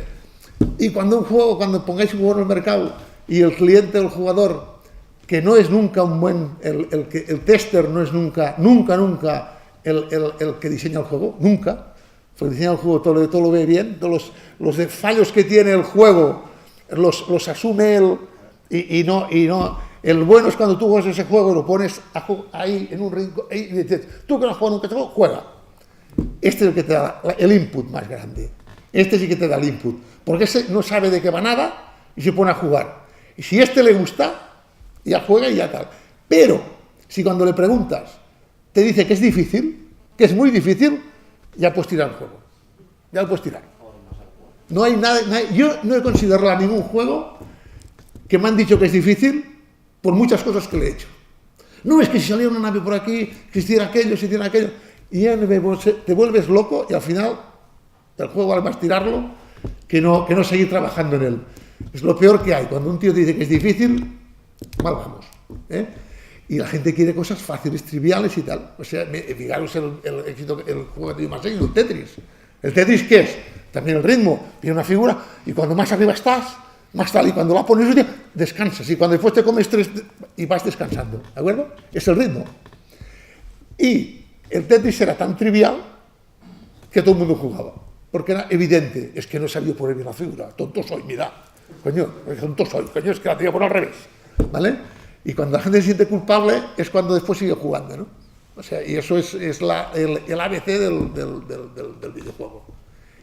Y cuando pongáis un juego en el mercado y el cliente o el jugador, que no es nunca un buen, el tester no es nunca el que diseña el juego, nunca, porque diseña el juego todo lo ve bien, todos los fallos que tiene el juego los asume él y no, el bueno es cuando tú juegas ese juego y lo pones ahí en un rincón y dices, tú que no has jugado nunca este juego, juega. Este es el que te da el input más grande. Este sí que te da el input. Porque ese no sabe de qué va nada y se pone a jugar. Y si este le gusta, ya juega y ya tal. Pero, si cuando le preguntas te dice que es difícil, que es muy difícil, ya puedes tirar el juego. Ya lo puedes tirar. No hay nada, yo no he considerado ningún juego que me han dicho que es difícil por muchas cosas que le he hecho. No, es que si salía una nave por aquí, que hiciera aquello, y ya te vuelves loco y al final el juego vale más tirarlo que no seguir trabajando en él. Es lo peor que hay. Cuando un tío te dice que es difícil, mal vamos. Y la gente quiere cosas fáciles, triviales y tal. O sea, fijaros el juego que más seguido, el Tetris. ¿El Tetris qué es? También el ritmo. Tiene una figura y cuando más arriba estás, más tal. Y cuando la pones, descansas. Y cuando después te comes 3 y vas descansando. ¿De acuerdo? Es el ritmo. Y el Tetris era tan trivial que todo el mundo jugaba. Porque era evidente. Es que no sabía poner bien la figura. Tonto soy, mira. Coño, tonto soy. Coño, es que la tenía por al revés. ¿Vale? Y cuando la gente se siente culpable es cuando después sigue jugando, ¿no? O sea, y eso es el ABC del videojuego.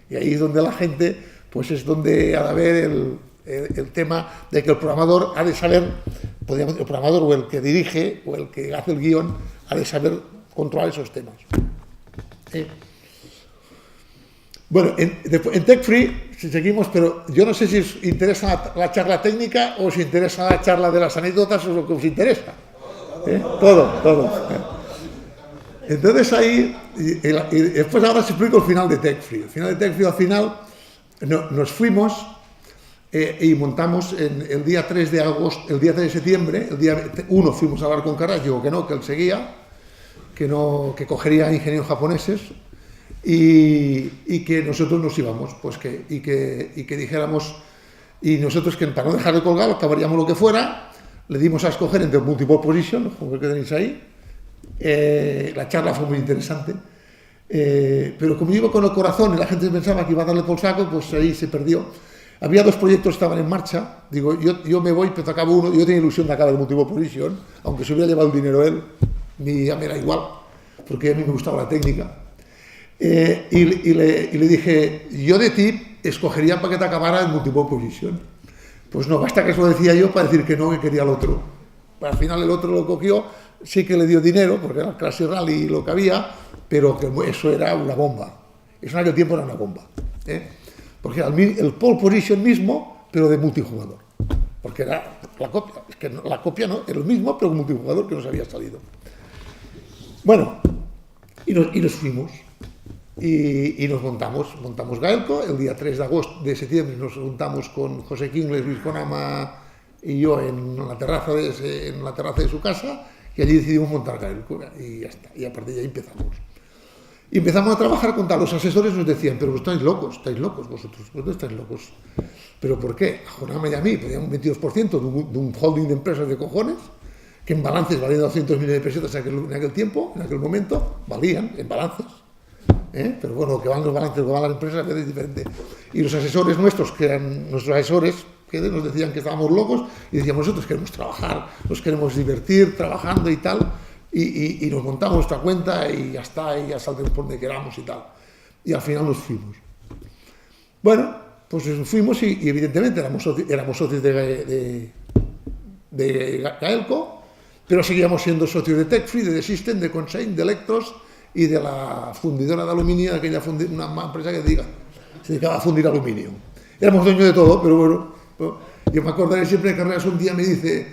Y ahí es donde la gente, pues es donde ha de haber el tema de que el programador ha de saber, el programador o el que dirige o el que hace el guión ha de saber controlar esos temas. Bueno, en Tech Free, si seguimos, pero yo no sé si os interesa la charla técnica o si interesa la charla de las anécdotas o lo que os interesa. Todo. Entonces ahí, y después ahora os explico el final de Tech Free. El final de Tech Free, al final, nos fuimos y montamos el día 3 de agosto, el día 3 de septiembre, el día 1 fuimos a hablar con Carras, digo que no, que él seguía, que cogería ingenieros japoneses. Y que nosotros nos íbamos, pues y que dijéramos, y nosotros que para no dejar de colgar, acabaríamos lo que fuera, le dimos a escoger entre multiple position, como el que tenéis ahí. La charla fue muy interesante, pero como iba con el corazón y la gente pensaba que iba a darle por saco, pues ahí se perdió. Había 2 proyectos que estaban en marcha, digo, yo me voy, pero acabo uno, yo tenía ilusión de acabar el multiple position, aunque se hubiera llevado el dinero él, ya me era igual, porque a mí me gustaba la técnica. Y le dije, yo de ti escogería para que te acabara el multiple position. Pues no, basta que eso lo decía yo para decir que no, que quería el otro. Al final el otro lo cogió, sí que le dio dinero, porque era el Clash Rally lo que había, pero que eso era una bomba. Eso en aquel tiempo era una bomba. Porque era el pole position mismo, pero de multijugador. Porque era la copia. Es que la copia no, era el mismo, pero multijugador que nos había salido. Bueno, y nos fuimos. Y nos montamos Gaelco. El día 3 de septiembre nos juntamos con José Kingles, Luis Conama y yo en la terraza de su casa, y allí decidimos montar Gaelco y ya está, y a partir de ahí empezamos. Y empezamos a trabajar con tal. Los asesores nos decían, pero estáis locos vosotros estáis locos. ¿Pero por qué? A Jonama y a mí pedíamos un 22% de un holding de empresas de cojones, que en balances valían 200 millones de pesetas en aquel tiempo, en aquel momento, valían en balances. Pero bueno, lo que van los balances, lo que van las empresas es diferente. Y los asesores nuestros, que eran nuestros asesores, que nos decían que estábamos locos, y decíamos, nosotros queremos trabajar, nos queremos divertir trabajando y tal, y nos montamos nuestra cuenta y ya está, y ya saldremos por donde queramos y tal. Y al final nos fuimos. Bueno, pues nos fuimos y evidentemente éramos socios de Gaelco, pero seguíamos siendo socios de Tech-Free, de System, de Consign, de Electros y de la fundidora de aluminio, aquella una empresa que se dedicaba a fundir aluminio. Éramos dueños de todo, pero bueno, yo me acordaré siempre de Carreras. Un día me dice,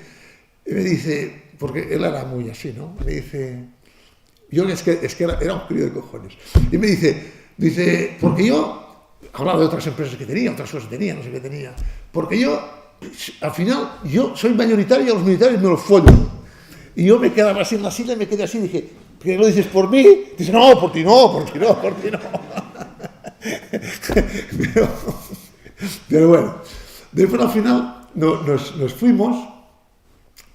porque él era muy así, ¿no? Me dice, yo es que era un crío de cojones, y me dice, porque yo, hablaba de otras empresas que tenía, otras cosas que tenía, no sé qué tenía, porque yo, al final, yo soy mayoritario y a los militares me los follo. Y yo me quedaba así en la silla y me quedé así y dije, ¿por qué lo dices por mí? Dice, no, por ti no, por ti no, por ti no. pero bueno, después al final nos fuimos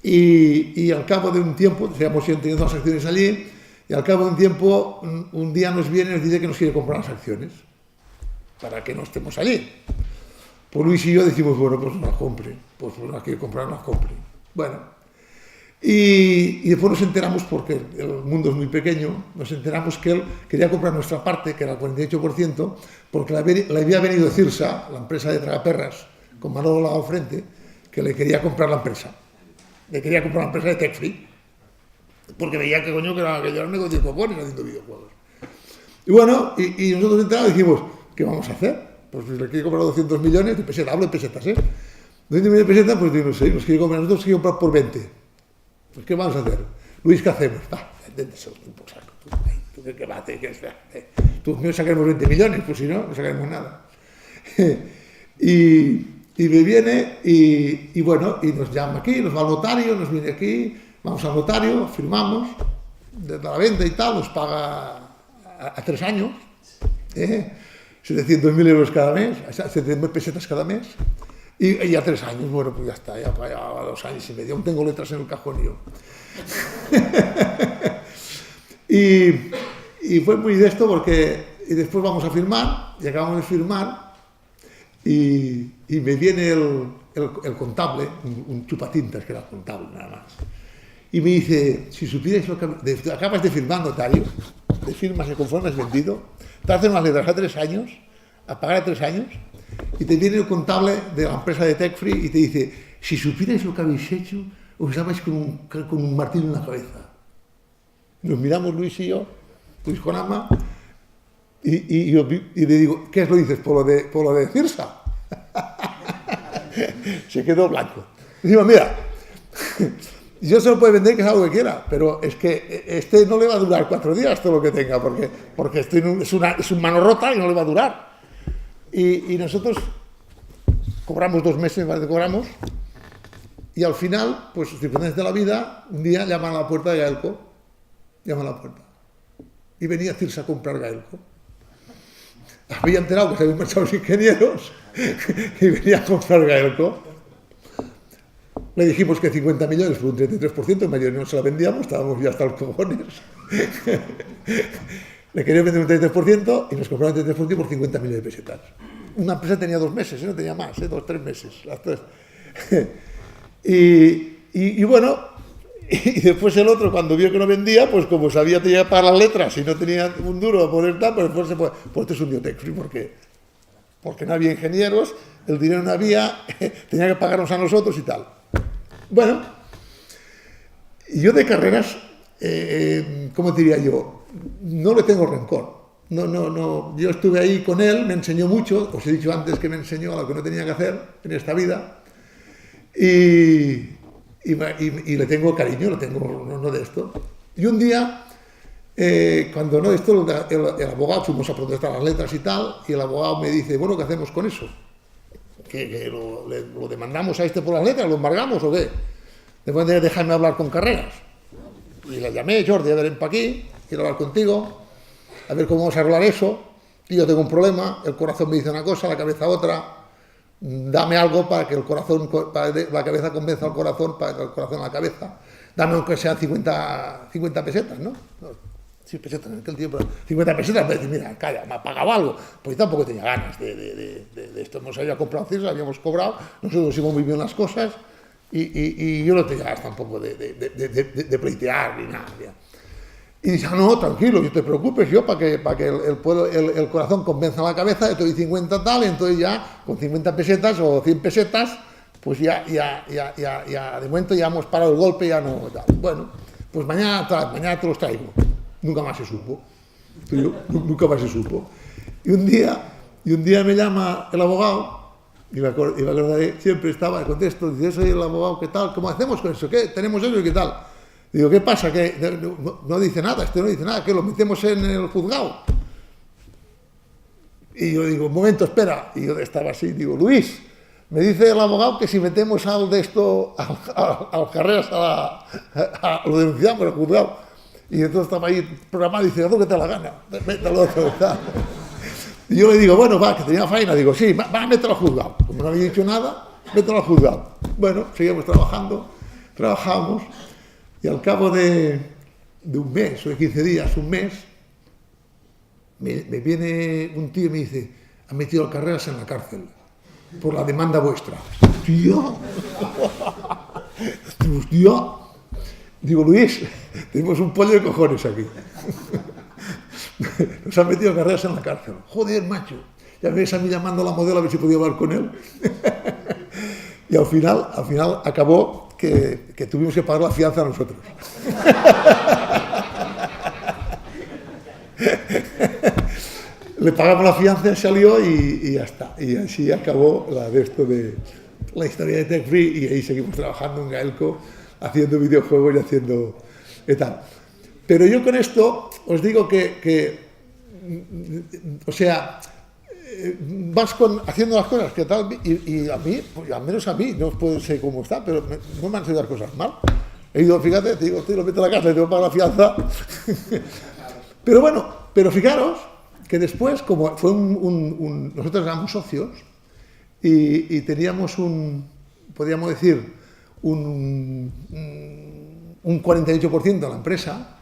y al cabo de un tiempo, seguíamos teniendo las acciones allí, y al cabo de un tiempo, un día nos viene y nos dice que nos quiere comprar las acciones para que no estemos allí. Pues Luis y yo decimos, bueno, pues no las compre, pues no las quiere comprar, no las compre. Bueno. Y después nos enteramos, porque el mundo es muy pequeño, nos enteramos que él quería comprar nuestra parte, que era el 48%, porque le había venido Cirsa, la empresa de tragaperras, con Manolo Lago frente, que le quería comprar la empresa. Le quería comprar la empresa de Tech-Free, porque veía que coño que era un negocio de cojones haciendo videojuegos. Y bueno, y nosotros entramos y dijimos, ¿qué vamos a hacer? Pues le quiere comprar 200 millones de pesetas, hablo de pesetas, 200 millones de pesetas, pues no sé, nos quiere comprar, nosotros quiere comprar por 20. Pues ¿qué vamos a hacer? Luis, ¿qué hacemos? ¿Tú qué bate? Tú no sacaremos 20 millones, pues si no, no sacaremos nada. y me viene y bueno, y nos llama aquí, nos va al notario, nos viene aquí, vamos al notario, firmamos, de la venta y tal, nos paga a 3 años, 700.000 euros cada mes, 700.000 pesetas cada mes. Y a 3 años, bueno, pues ya está, ya a 2 años y medio, aún tengo letras en el cajón yo. y fue muy de esto porque, y después vamos a firmar, y acabamos de firmar, y me viene el contable, un chupatintas que era contable nada más, y me dice, si supierais lo que acabas de firmar, notario, de firmas y conforme has vendido, te hacen unas letras a 3 años, a pagar a 3 años, y te viene el contable de la empresa de Tech-Free y te dice, si supierais lo que habéis hecho, os dabais con un martillo en la cabeza. Nos miramos Luis y yo, Luis con Ama, y le digo, ¿qué es lo dices? ¿Por lo de Cirsa? Se quedó blanco. Digo, mira, yo se lo puedo vender, que es algo que quiera, pero es que este no le va a durar 4 días todo lo que tenga, porque es un mano rota y no le va a durar. Y nosotros cobramos 2 meses, ¿vale? Cobramos, y al final, pues circunstancias de la vida, un día llaman a la puerta de Gaelco, llaman a la puerta, y venía Cirsa a comprar Gaelco. Había enterado que se habían marchado los ingenieros y venía a comprar Gaelco. Le dijimos que 50 millones por un 33%, en mayoría no se la vendíamos, estábamos ya hasta los cojones. Le querían vender un 33% y nos compraron el 33% por 50 millones de pesetas. Una empresa tenía 2 meses, no tenía más, 2 o 3 meses, las 3. y bueno, y después el otro, cuando vio que no vendía, pues como sabía tenía que pagar las letras y no tenía un duro a poder dar, pues después se fue. Pues esto es un Tech-Free, porque no había ingenieros, el dinero no había, tenía que pagarnos a nosotros y tal. Bueno, yo de Carreras, ¿cómo diría yo? No le tengo rencor. No. Yo estuve ahí con él, me enseñó mucho, os he dicho antes que me enseñó a lo que no tenía que hacer en esta vida. Y le tengo cariño, le tengo no de esto. Y un día, cuando no de esto, el abogado, fuimos a protestar las letras y tal, y el abogado me dice, bueno, ¿qué hacemos con eso? ¿Que lo demandamos a este por las letras? ¿Lo embargamos o qué? Después de dejarme hablar con Carreras. Y le llamé, Jordi, a ver, ven para aquí, quiero hablar contigo, a ver cómo vamos a arreglar eso. Y yo tengo un problema, el corazón me dice una cosa, la cabeza otra. Dame algo para que la cabeza convenza al corazón, para que el corazón a la cabeza. Dame aunque sean 50 pesetas, ¿no? Sí, pesetas en aquel tiempo. 50 pesetas, me dice, mira, calla, me ha pagado algo. Pues yo tampoco tenía ganas de esto. Nos había comprado Cirsa, habíamos cobrado, nosotros íbamos muy bien las cosas y yo no tenía ganas tampoco de pleitear ni nada. Y dice, no, tranquilo, no te preocupes, yo para que el corazón convenza a la cabeza, te doy 50 tal, entonces ya con 50 pesetas o 100 pesetas, pues ya de momento ya hemos parado el golpe, ya no, tal. Bueno, pues mañana te los traigo. Nunca más se supo. Nunca más se supo. Y un día me llama el abogado, y me acordaré, siempre estaba, contesto, dice, soy el abogado, ¿qué tal? ¿Cómo hacemos con eso? ¿Qué? ¿Tenemos eso y qué tal? Digo, ¿qué pasa? Que no dice nada, no dice nada, que lo metemos en el juzgado. Y yo digo, un momento, espera. Y yo estaba así, digo, Luis, me dice el abogado que si metemos al Carreras lo denunciamos al juzgado. Y entonces estaba ahí programado y dice, haz lo que te la gana, mételo otro. Y yo le digo, bueno, va, que tenía faena, digo, sí, va, mételo al juzgado. Como no había dicho nada, mételo al juzgado. Bueno, seguimos trabajamos, y al cabo de un mes o de 15 días, un mes, me viene un tío y me dice, han metido al Carreras en la cárcel por la demanda vuestra. Hostia. Digo, Luis, tenemos un pollo de cojones aquí. Nos han metido a Carreras en la cárcel. Joder, macho. Ya me ves a mí llamando a la modelo a ver si podía hablar con él. Y al final acabó que tuvimos que pagar la fianza a nosotros. Le pagamos la fianza, salió y ya está. Y así acabó la historia de Tech Free, y ahí seguimos trabajando en Gaelco, haciendo videojuegos y haciendo tal. Pero yo con esto os digo o sea, vas haciendo las cosas que tal, y a mí, pues, al menos a mí, no puede ser como está, pero no me han salido las cosas mal. He ido, fíjate, te digo, lo meto a la casa, te tengo que pagar la fianza. Pero bueno, fijaros que después, como fue nosotros éramos socios y teníamos podríamos decir, un 48% de la empresa,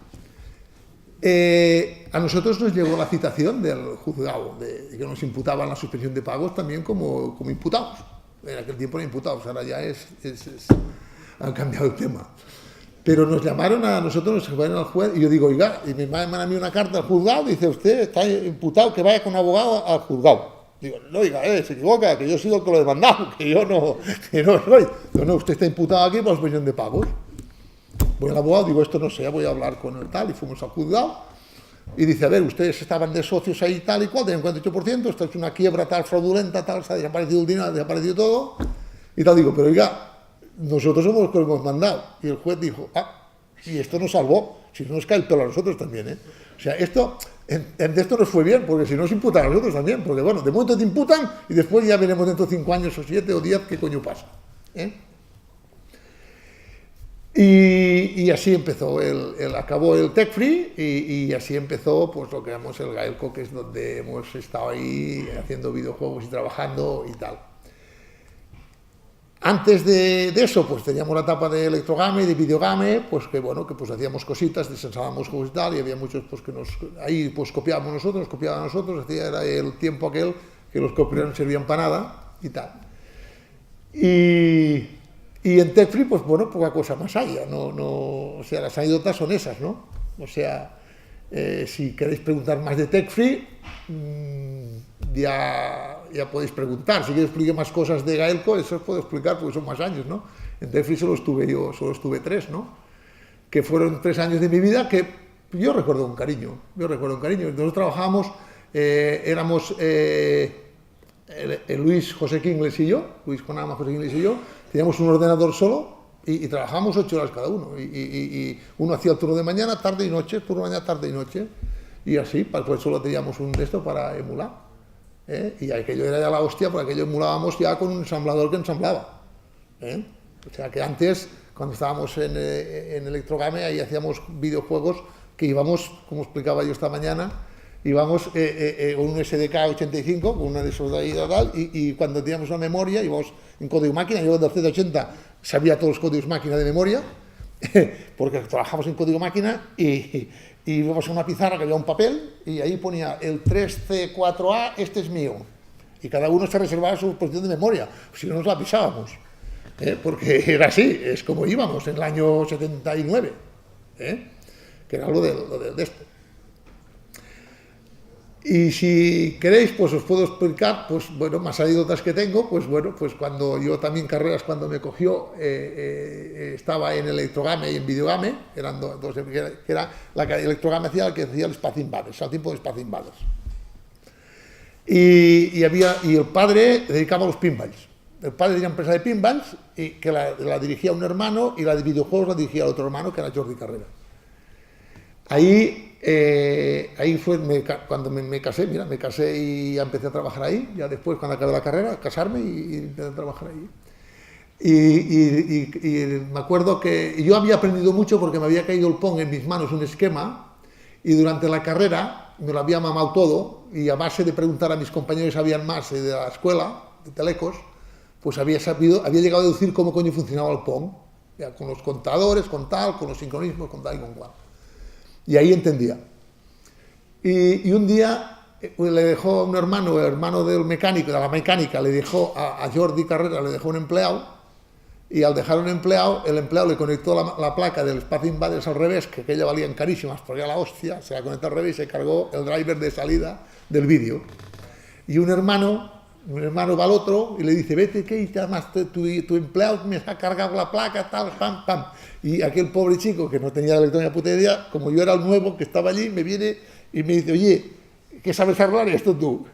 a nosotros nos llegó la citación del juzgado, que nos imputaban la suspensión de pagos también como imputados. En aquel tiempo eran imputados, ahora ya han cambiado el tema. Pero nos llamaron a nosotros, nos llevaron al juez, y yo digo, oiga, y me mandan a mí una carta al juzgado, dice, usted está imputado, que vaya con un abogado al juzgado. Digo, no, oiga, se equivoca, que yo he sido el que lo he demandado, que no soy. No, usted está imputado aquí por suspensión de pagos. Voy al abogado, digo, esto no sé, voy a hablar con el tal, y fuimos al juzgado, y dice, a ver, ustedes estaban de socios ahí tal y cual, tenían 48%, esto es una quiebra tal fraudulenta, tal, se ha desaparecido el dinero, ha desaparecido todo, y tal, digo, pero oiga, nosotros somos los que lo hemos mandado. Y el juez dijo, y esto nos salvó, si no nos cae el pelo a nosotros también, ¿eh? O sea, esto nos fue bien, porque si no nos imputan a nosotros también, porque bueno, de momento te imputan y después ya veremos dentro de 5 años o 7 o 10 qué coño pasa, ¿eh? Y así empezó, acabó el Tech Free y así empezó pues lo que llamamos el Gaelco, que es donde hemos estado ahí haciendo videojuegos y trabajando y tal. Antes de eso, pues teníamos la etapa de electrogame, de videogame, pues que bueno, que pues hacíamos cositas, desensábamos juegos y tal, y había muchos pues que ahí pues copiábamos nosotros, nos copiaban a nosotros, era el tiempo aquel que los copiadores no servían para nada y tal. Y en Tech Free, pues bueno, poca cosa más hay, o sea, las anécdotas son esas, ¿no? O sea, si queréis preguntar más de Tech Free, ya podéis preguntar. Si queréis explicar más cosas de Gaelco, eso os puedo explicar porque son más años, ¿no? En Tech Free solo estuve 3, ¿no? Que fueron 3 años de mi vida que yo recuerdo con cariño. Nosotros trabajábamos, éramos Luis José Kingles y yo, Luis Conama, José Kingles y yo, teníamos un ordenador solo y trabajábamos 8 horas cada uno. Y uno hacía el turno de mañana, tarde y noche, turno de mañana, tarde y noche. Y así, pues solo teníamos un de esto para emular. Y aquello era ya la hostia, porque aquello emulábamos ya con un ensamblador que ensamblaba. O sea que antes, cuando estábamos en Electrogame, ahí hacíamos videojuegos que íbamos, como explicaba yo esta mañana, íbamos con un SDK 85, con una de esos de ahí y cuando teníamos una memoria íbamos en código máquina. Yo del Z80 sabía todos los códigos máquina de memoria, porque trabajamos en código máquina y íbamos a una pizarra que había un papel y ahí ponía el 3C4A, este es mío. Y cada uno se reservaba su posición de memoria, si no nos la pisábamos. Porque era así, es como íbamos en el año 79, que era lo de esto. Y si queréis, pues os puedo explicar, pues bueno, más anécdotas que tengo, pues bueno, pues cuando yo también carreras, cuando me cogió, estaba en Electrogame y en Videogame, eran dos, que era la que Electrogame hacía, que hacía el Space Invaders, al tiempo de Space Invaders. Y el padre dedicaba a los pinballs. El padre tenía una empresa de pinballs y que la dirigía un hermano, y la de videojuegos la dirigía el otro hermano, que era Jordi Carrera. Ahí fue cuando me casé, mira, me casé y ya empecé a trabajar ahí, ya después cuando acabé la carrera, casarme y empecé a trabajar ahí. Y me acuerdo que yo había aprendido mucho porque me había caído el Pong en mis manos, un esquema, y durante la carrera me lo había mamado todo, y a base de preguntar a mis compañeros que sabían más de la escuela, de Telecos, pues había llegado a deducir cómo coño funcionaba el Pong, ya, con los contadores, con tal, con los sincronismos, con tal y con cual. Y ahí entendía. Y un día le dejó a un hermano, el hermano del mecánico, de la mecánica, le dejó a Jordi Carrera, le dejó un empleado, y al dejar un empleado, el empleado le conectó la placa del Space Invaders al revés, que aquella valían carísimas, porque era la hostia, se la conectó al revés y se cargó el driver de salida del vídeo. Y un hermano va al otro y le dice, vete, que además tu empleado me ha cargado la placa, tal, pam, pam. Y aquel pobre chico, que no tenía la electrónica puta idea, como yo era el nuevo que estaba allí, me viene y me dice, oye, ¿qué sabes arreglar esto tú?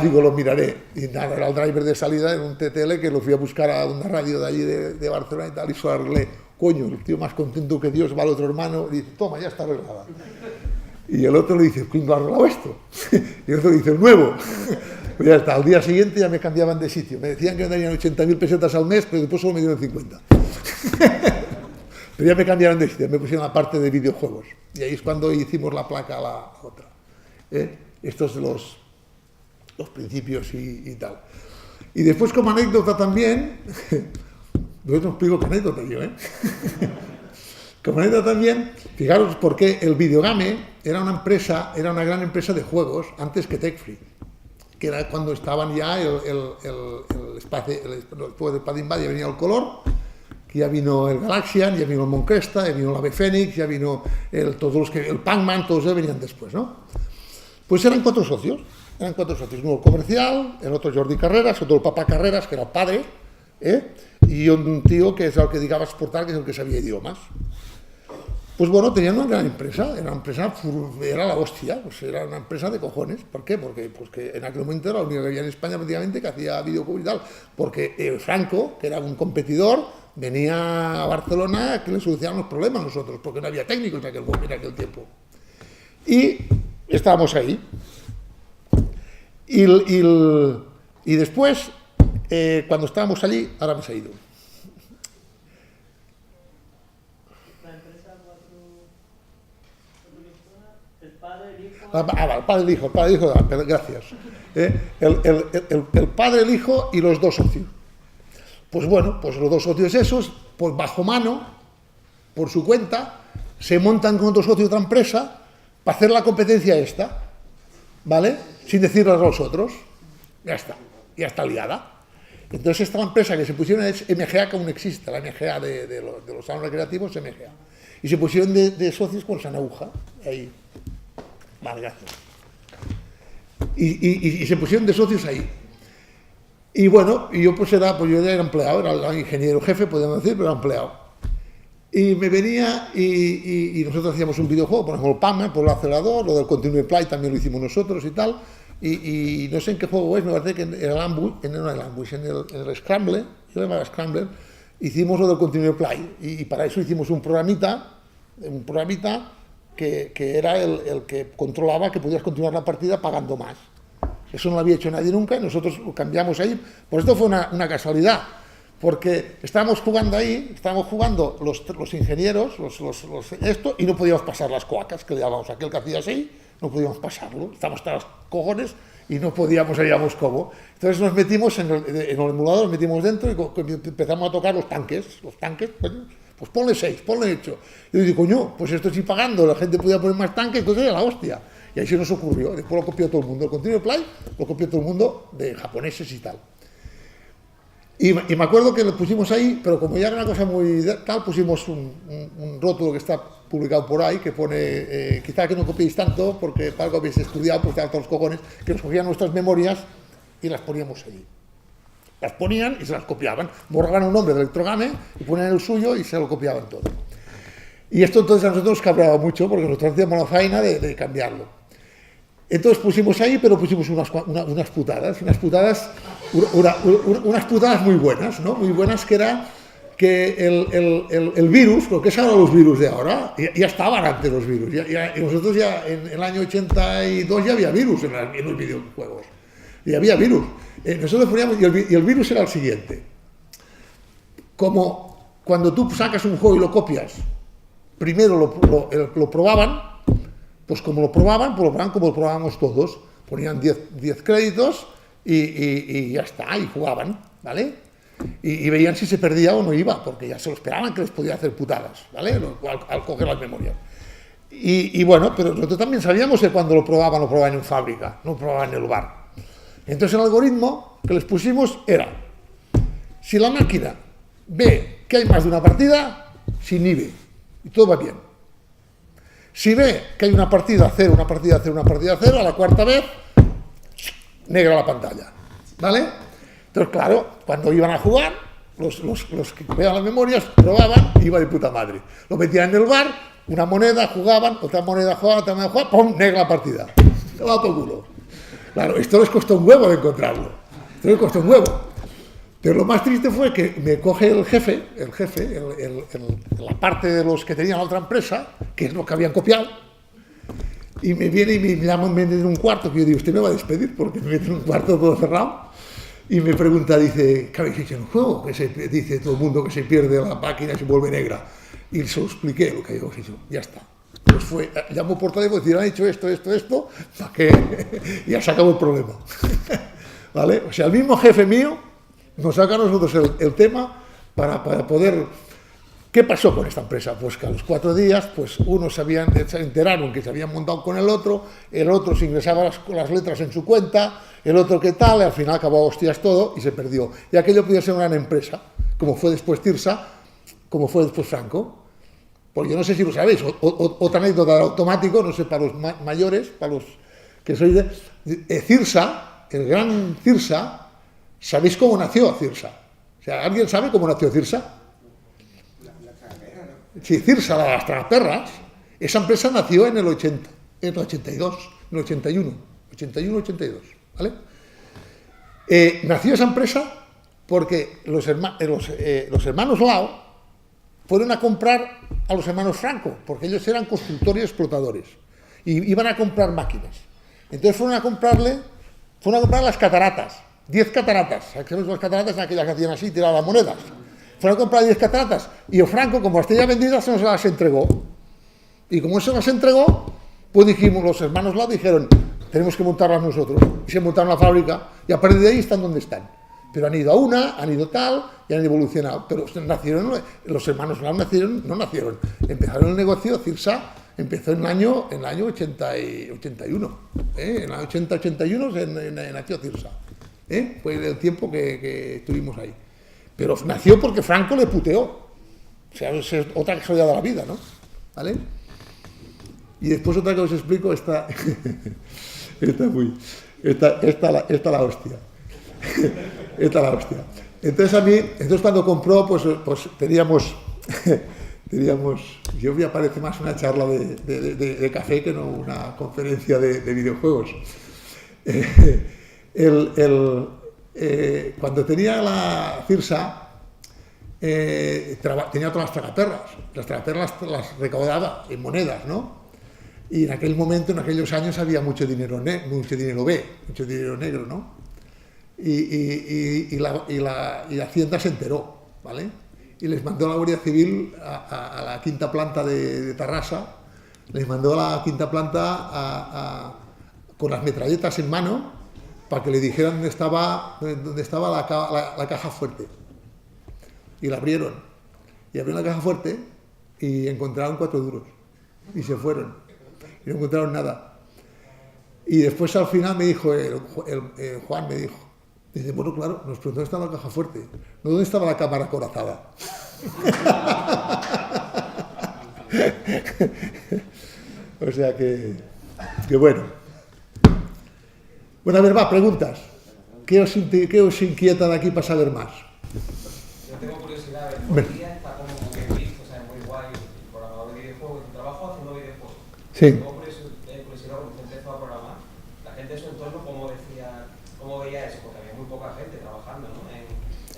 Digo, lo miraré. Y nada, era el driver de salida en un TTL que lo fui a buscar a una radio de allí de Barcelona y tal, y se lo arreglé. Coño, el tío más contento que Dios, va al otro hermano y dice, toma, ya está arreglada. Y el otro le dice, ¿quién lo ha arreglado esto? Y el otro le dice, el nuevo. Pues ya está, al día siguiente ya me cambiaban de sitio. Me decían que me darían 80.000 pesetas al mes, pero después solo me dieron 50. Pero ya me cambiaron de sitio, me pusieron la parte de videojuegos. Y ahí es cuando hicimos la placa a la otra. Estos son los principios y tal. Y después, como anécdota también, no explico qué anécdota yo, Como anécdota también, fijaros por qué el Videogame era una gran empresa de juegos antes que Tech-Free, que era cuando estaban ya el Space Invaders, ya venía el Color, que ya vino el Galaxian, ya vino el Moncresta, ya vino el Ave Fénix, ya vino el Pac-Man, todos ya venían después, ¿no? Pues eran cuatro socios, uno el comercial, el otro Jordi Carreras, otro el Papá Carreras, que era el padre, y un tío que es el que dedicaba a exportar, que es el que sabía idiomas. Pues bueno, tenían una gran empresa, era la hostia, pues era una empresa de cojones. ¿Por qué? Porque pues que en aquel momento era la única que había en España prácticamente que hacía videojuegos y tal, porque Franco, que era un competidor, venía a Barcelona a que le solucionaran los problemas a nosotros, porque no había técnicos en aquel tiempo. Y estábamos ahí. Y después, cuando estábamos allí, ahora me se ha ido. El padre, el hijo, gracias. El padre, el hijo y los dos socios. Pues bueno, pues los dos socios esos, pues bajo mano, por su cuenta, se montan con otro socio de otra empresa para hacer la competencia esta, ¿vale? Sin decirlo a los otros. Ya está liada. Entonces esta empresa que se pusieron es MGA, que aún existe, la MGA de los salones recreativos, MGA. Y se pusieron de socios con Sanauja, ahí. Vale, gracias. Y se pusieron de socios ahí. Y bueno, yo yo era empleado, era el ingeniero jefe, podríamos decir, pero era empleado. Y me venía y nosotros hacíamos un videojuego, por ejemplo, el Pac-Man, por el acelerador, lo del Continue Play también lo hicimos nosotros y tal. Y no sé en qué juego es, me parece que en el Scramble, yo llamaba Scrambler, hicimos lo del Continue Play. Y para eso hicimos un programita que era el que controlaba que podías continuar la partida pagando más. Eso no lo había hecho nadie nunca y nosotros lo cambiamos ahí. Por esto fue una casualidad, porque estábamos jugando los ingenieros, y no podíamos pasar las coacas, que le llamábamos aquel que hacía así, no podíamos pasarlo. Estábamos hasta los cojones y no sabíamos cómo. Entonces nos metimos en el emulador, nos metimos dentro y empezamos a tocar los tanques, pues ponle 6, ponle 8. Y yo digo, coño, pues esto sí pagando, la gente podía poner más tanques, entonces era la hostia. Y ahí se nos ocurrió, después lo copió todo el mundo. El Continue Play lo copió todo el mundo de japoneses y tal. Y me acuerdo que lo pusimos ahí, pero como ya era una cosa muy tal, pusimos un rótulo que está publicado por ahí, que pone, quizá que no copiéis tanto, porque para algo habéis estudiado, pues todos los cojones, que nos cogían nuestras memorias y las poníamos allí. Las ponían y se las copiaban, borraban un nombre del electrogame y ponían el suyo y se lo copiaban todo. Y esto entonces a nosotros nos cabreaba mucho, porque nosotros hacíamos la faena de cambiarlo. Entonces pusimos ahí, pero pusimos unas putadas muy buenas, ¿no? Muy buenas, que era que el virus, lo que es ahora los virus de ahora, ya estaban antes los virus. Y nosotros ya en el año 82 ya había virus en los videojuegos. Y había virus. Nosotros poníamos, y el virus era el siguiente. Como cuando tú sacas un juego y lo copias, primero lo probaban, pues como lo probaban como lo probábamos todos. Ponían 10 créditos y ya está, y jugaban, ¿vale? Y veían si se perdía o no iba, porque ya se lo esperaban que les podía hacer putadas, ¿vale? Al coger las memorias. Y bueno, pero nosotros también sabíamos que cuando lo probaban en fábrica, no lo probaban en el bar. Entonces el algoritmo que les pusimos era, si la máquina ve que hay más de una partida, se inhibe, y todo va bien. Si ve que hay una partida a cero, a la cuarta vez, negra la pantalla, ¿vale? Entonces, claro, cuando iban a jugar, los que veían las memorias, probaban, iba de puta madre. Lo metían en el bar, una moneda, jugaban, otra moneda, jugaban, ¡pum!, negra la partida. Se va por culo. Claro, esto les costó un huevo de encontrarlo. Pero lo más triste fue que me coge el jefe, la parte de los que tenían la otra empresa, que es lo que habían copiado, y me viene y me llama, me mete en un cuarto, que yo digo, usted me va a despedir porque me mete en un cuarto todo cerrado, y me pregunta, dice, ¿qué habéis hecho en el juego? Dice todo el mundo que se pierde la máquina y se vuelve negra. Y se lo expliqué lo que habíamos hecho, ya está. Pues llamó por teléfono y decir, han hecho esto, para que ya se acabó el problema. ¿Vale? O sea, el mismo jefe mío nos saca a nosotros el tema para poder... ¿Qué pasó con esta empresa? Pues que a los 4 días, pues unos se enteraron que se habían montado con el otro se ingresaba las letras en su cuenta, el otro qué tal, y al final acabó a hostias todo y se perdió. Y aquello podía ser una gran empresa, como fue después Cirsa, como fue después Franco. Porque yo no sé si lo sabéis, otra anécdota del automático, no sé, para los mayores, para los que sois de... Cirsa, el gran Cirsa, ¿sabéis cómo nació Cirsa? O sea, ¿alguien sabe cómo nació Cirsa? Sí, Cirsa, las tragaperras, esa empresa nació en el 82, en el 81, 82, ¿vale? Nació esa empresa porque los hermanos Lao fueron a comprar a los hermanos Franco, porque ellos eran constructores y explotadores, y iban a comprar máquinas. Entonces fueron a comprar las cataratas, 10 cataratas, ¿sabes? Las cataratas eran aquellas que hacían así, tiraban monedas. Fueron a comprar 10 cataratas, y el Franco, como las tenía vendidas, se nos las entregó. Y como se las entregó, pues dijimos, los hermanos Lao dijeron, tenemos que montarlas nosotros. Y se montaron la fábrica, y a partir de ahí están donde están. Pero han ido a una, han ido tal, y han evolucionado. Pero los hermanos Lao empezaron el negocio, Cirsa empezó en el año 81. En el año 80-81 nació Cirsa. Fue el tiempo que estuvimos ahí. Pero nació porque Franco le puteó. O sea, es otra casualidad de la vida, ¿no? ¿Vale? Y después otra que os explico, esta la hostia. Esta la hostia. Entonces cuando compró, pues teníamos, yo me parece más una charla de café que no una conferencia de videojuegos. Cuando tenía la Cirsa, tenía todas las tragaperras. Las tragaperras las recaudaba en monedas, ¿no? Y en aquel momento, en aquellos años, había mucho dinero negro, ¿no? Y la Hacienda se enteró, ¿vale? Y les mandó a la Guardia Civil a la quinta planta de Tarrasa, les mandó a la quinta planta con las metralletas en mano para que le dijeran dónde estaba la caja fuerte. Y la abrieron. Y abrieron la caja fuerte y encontraron 4 duros. Y se fueron. Y no encontraron nada. Y después al final me dijo, Juan me dijo, dice, bueno, claro, nos preguntó dónde estaba la caja fuerte, no dónde estaba la cámara acorazada. O sea que bueno. Bueno, a ver, va, preguntas. ¿Qué os inquieta de aquí para saber más? Yo tengo curiosidad, hoy día está como que visto, o sea, es muy guay, el programador de videojuegos, tu trabajo haciendo videojuegos. Sí. Tengo curiosidad cuando usted empezó a programar, la gente de su entorno, ¿cómo veía eso? Porque había muy poca gente trabajando, ¿no?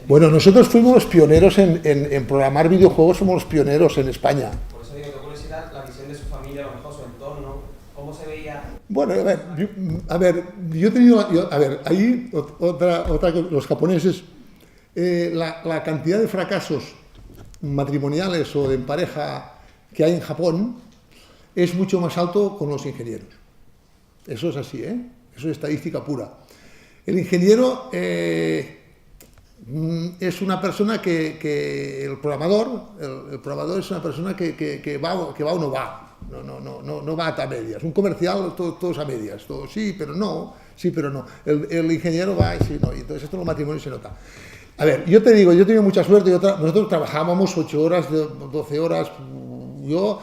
Bueno, nosotros fuimos los pioneros en programar videojuegos, somos los pioneros en España. Por eso digo, tengo curiosidad, la visión de su familia, a lo mejor su entorno, ¿cómo se veía? Bueno, yo he tenido, ahí otra los japoneses, la cantidad de fracasos matrimoniales o de pareja que hay en Japón es mucho más alto con los ingenieros. Eso es así, ¿eh? Eso es estadística pura. El ingeniero es una persona que el programador es una persona que va o no va. No va a medias. Un comercial, todos a medias. Todo sí, pero no. Sí, pero no. El ingeniero va y sí, no. Y entonces esto en los matrimonios se nota. A ver, yo te digo, yo he tenido mucha suerte. Nosotros trabajábamos 8 horas, 12 horas. Yo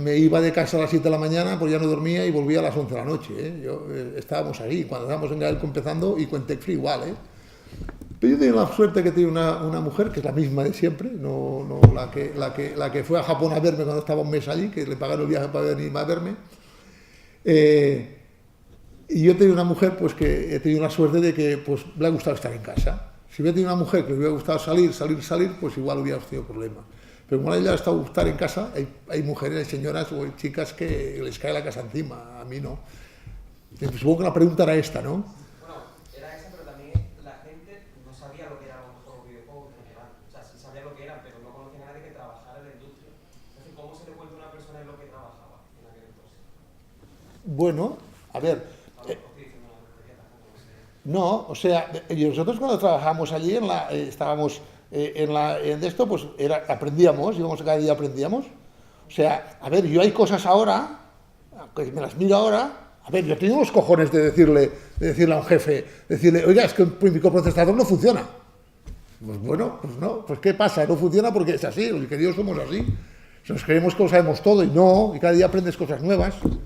me iba de casa a las 7 de la mañana, pues ya no dormía y volvía a las 11 de la noche. Estábamos ahí, cuando estábamos en Gaelco empezando y con Tech Free igual. Pero yo tengo la suerte que tengo una mujer que es la misma de siempre, no la que fue a Japón a verme cuando estaba un mes allí, que le pagaron el viaje para venir a verme. Y yo tengo una mujer pues que he tenido la suerte de que pues le ha gustado estar en casa. Si hubiera tenido una mujer que le hubiera gustado salir, pues igual hubiera tenido problemas. Pero como a ella le ha gustado estar en casa, hay mujeres, hay señoras o hay chicas que les cae la casa encima, a mí no. Entonces, supongo que la pregunta era esta, ¿no? Bueno, era esa, pero también la gente no sabía lo que eran a lo mejor los videojuegos en general. O sea, sí sabía lo que eran, pero no conocía a nadie que trabajara en la industria. Entonces, ¿cómo se le cuenta a una persona en lo que trabajaba en aquel entonces? Bueno, a ver. No, o sea, nosotros cuando trabajábamos allí, estábamos en esto, pues aprendíamos, íbamos cada día aprendíamos. O sea, a ver, yo hay cosas ahora, que me las miro ahora, a ver, yo tengo los cojones de decirle a un jefe, oiga, es que mi microprocesador no funciona. Pues bueno, pues no, pues ¿qué pasa? No funciona porque es así, los ingenieros somos así. Nos creemos que lo sabemos todo y cada día aprendes cosas nuevas. O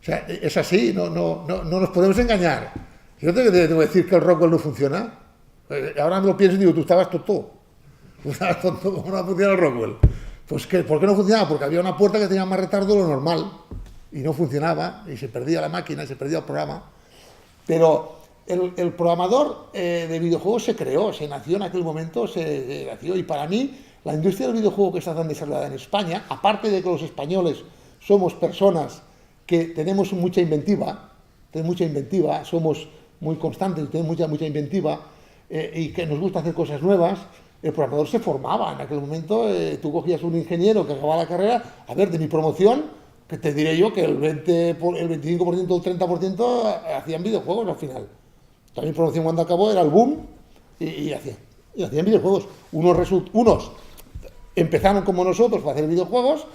sea, es así, no nos podemos engañar. Yo te tengo que decir que el Rockwell no funciona. Ahora me lo pienso y digo, tú estabas tonto. ¿Cómo no funciona el Rockwell? Pues ¿por qué no funcionaba? Porque había una puerta que tenía más retardo de lo normal y no funcionaba y se perdía la máquina, se perdía el programa. Pero el programador de videojuegos se nació en aquel momento, se nació. Y para mí, la industria del videojuego que está tan desarrollada en España, aparte de que los españoles somos personas que tenemos mucha inventiva, somos muy constantes, tenemos mucha inventiva y que nos gusta hacer cosas nuevas, el programador se formaba. En aquel momento tú cogías un ingeniero que acababa la carrera, a ver, de mi promoción, que te diré yo que el 25% o el 30% hacían videojuegos al final. También mi promoción cuando acabó era el boom y hacían videojuegos. Unos empezaron como nosotros para hacer videojuegos,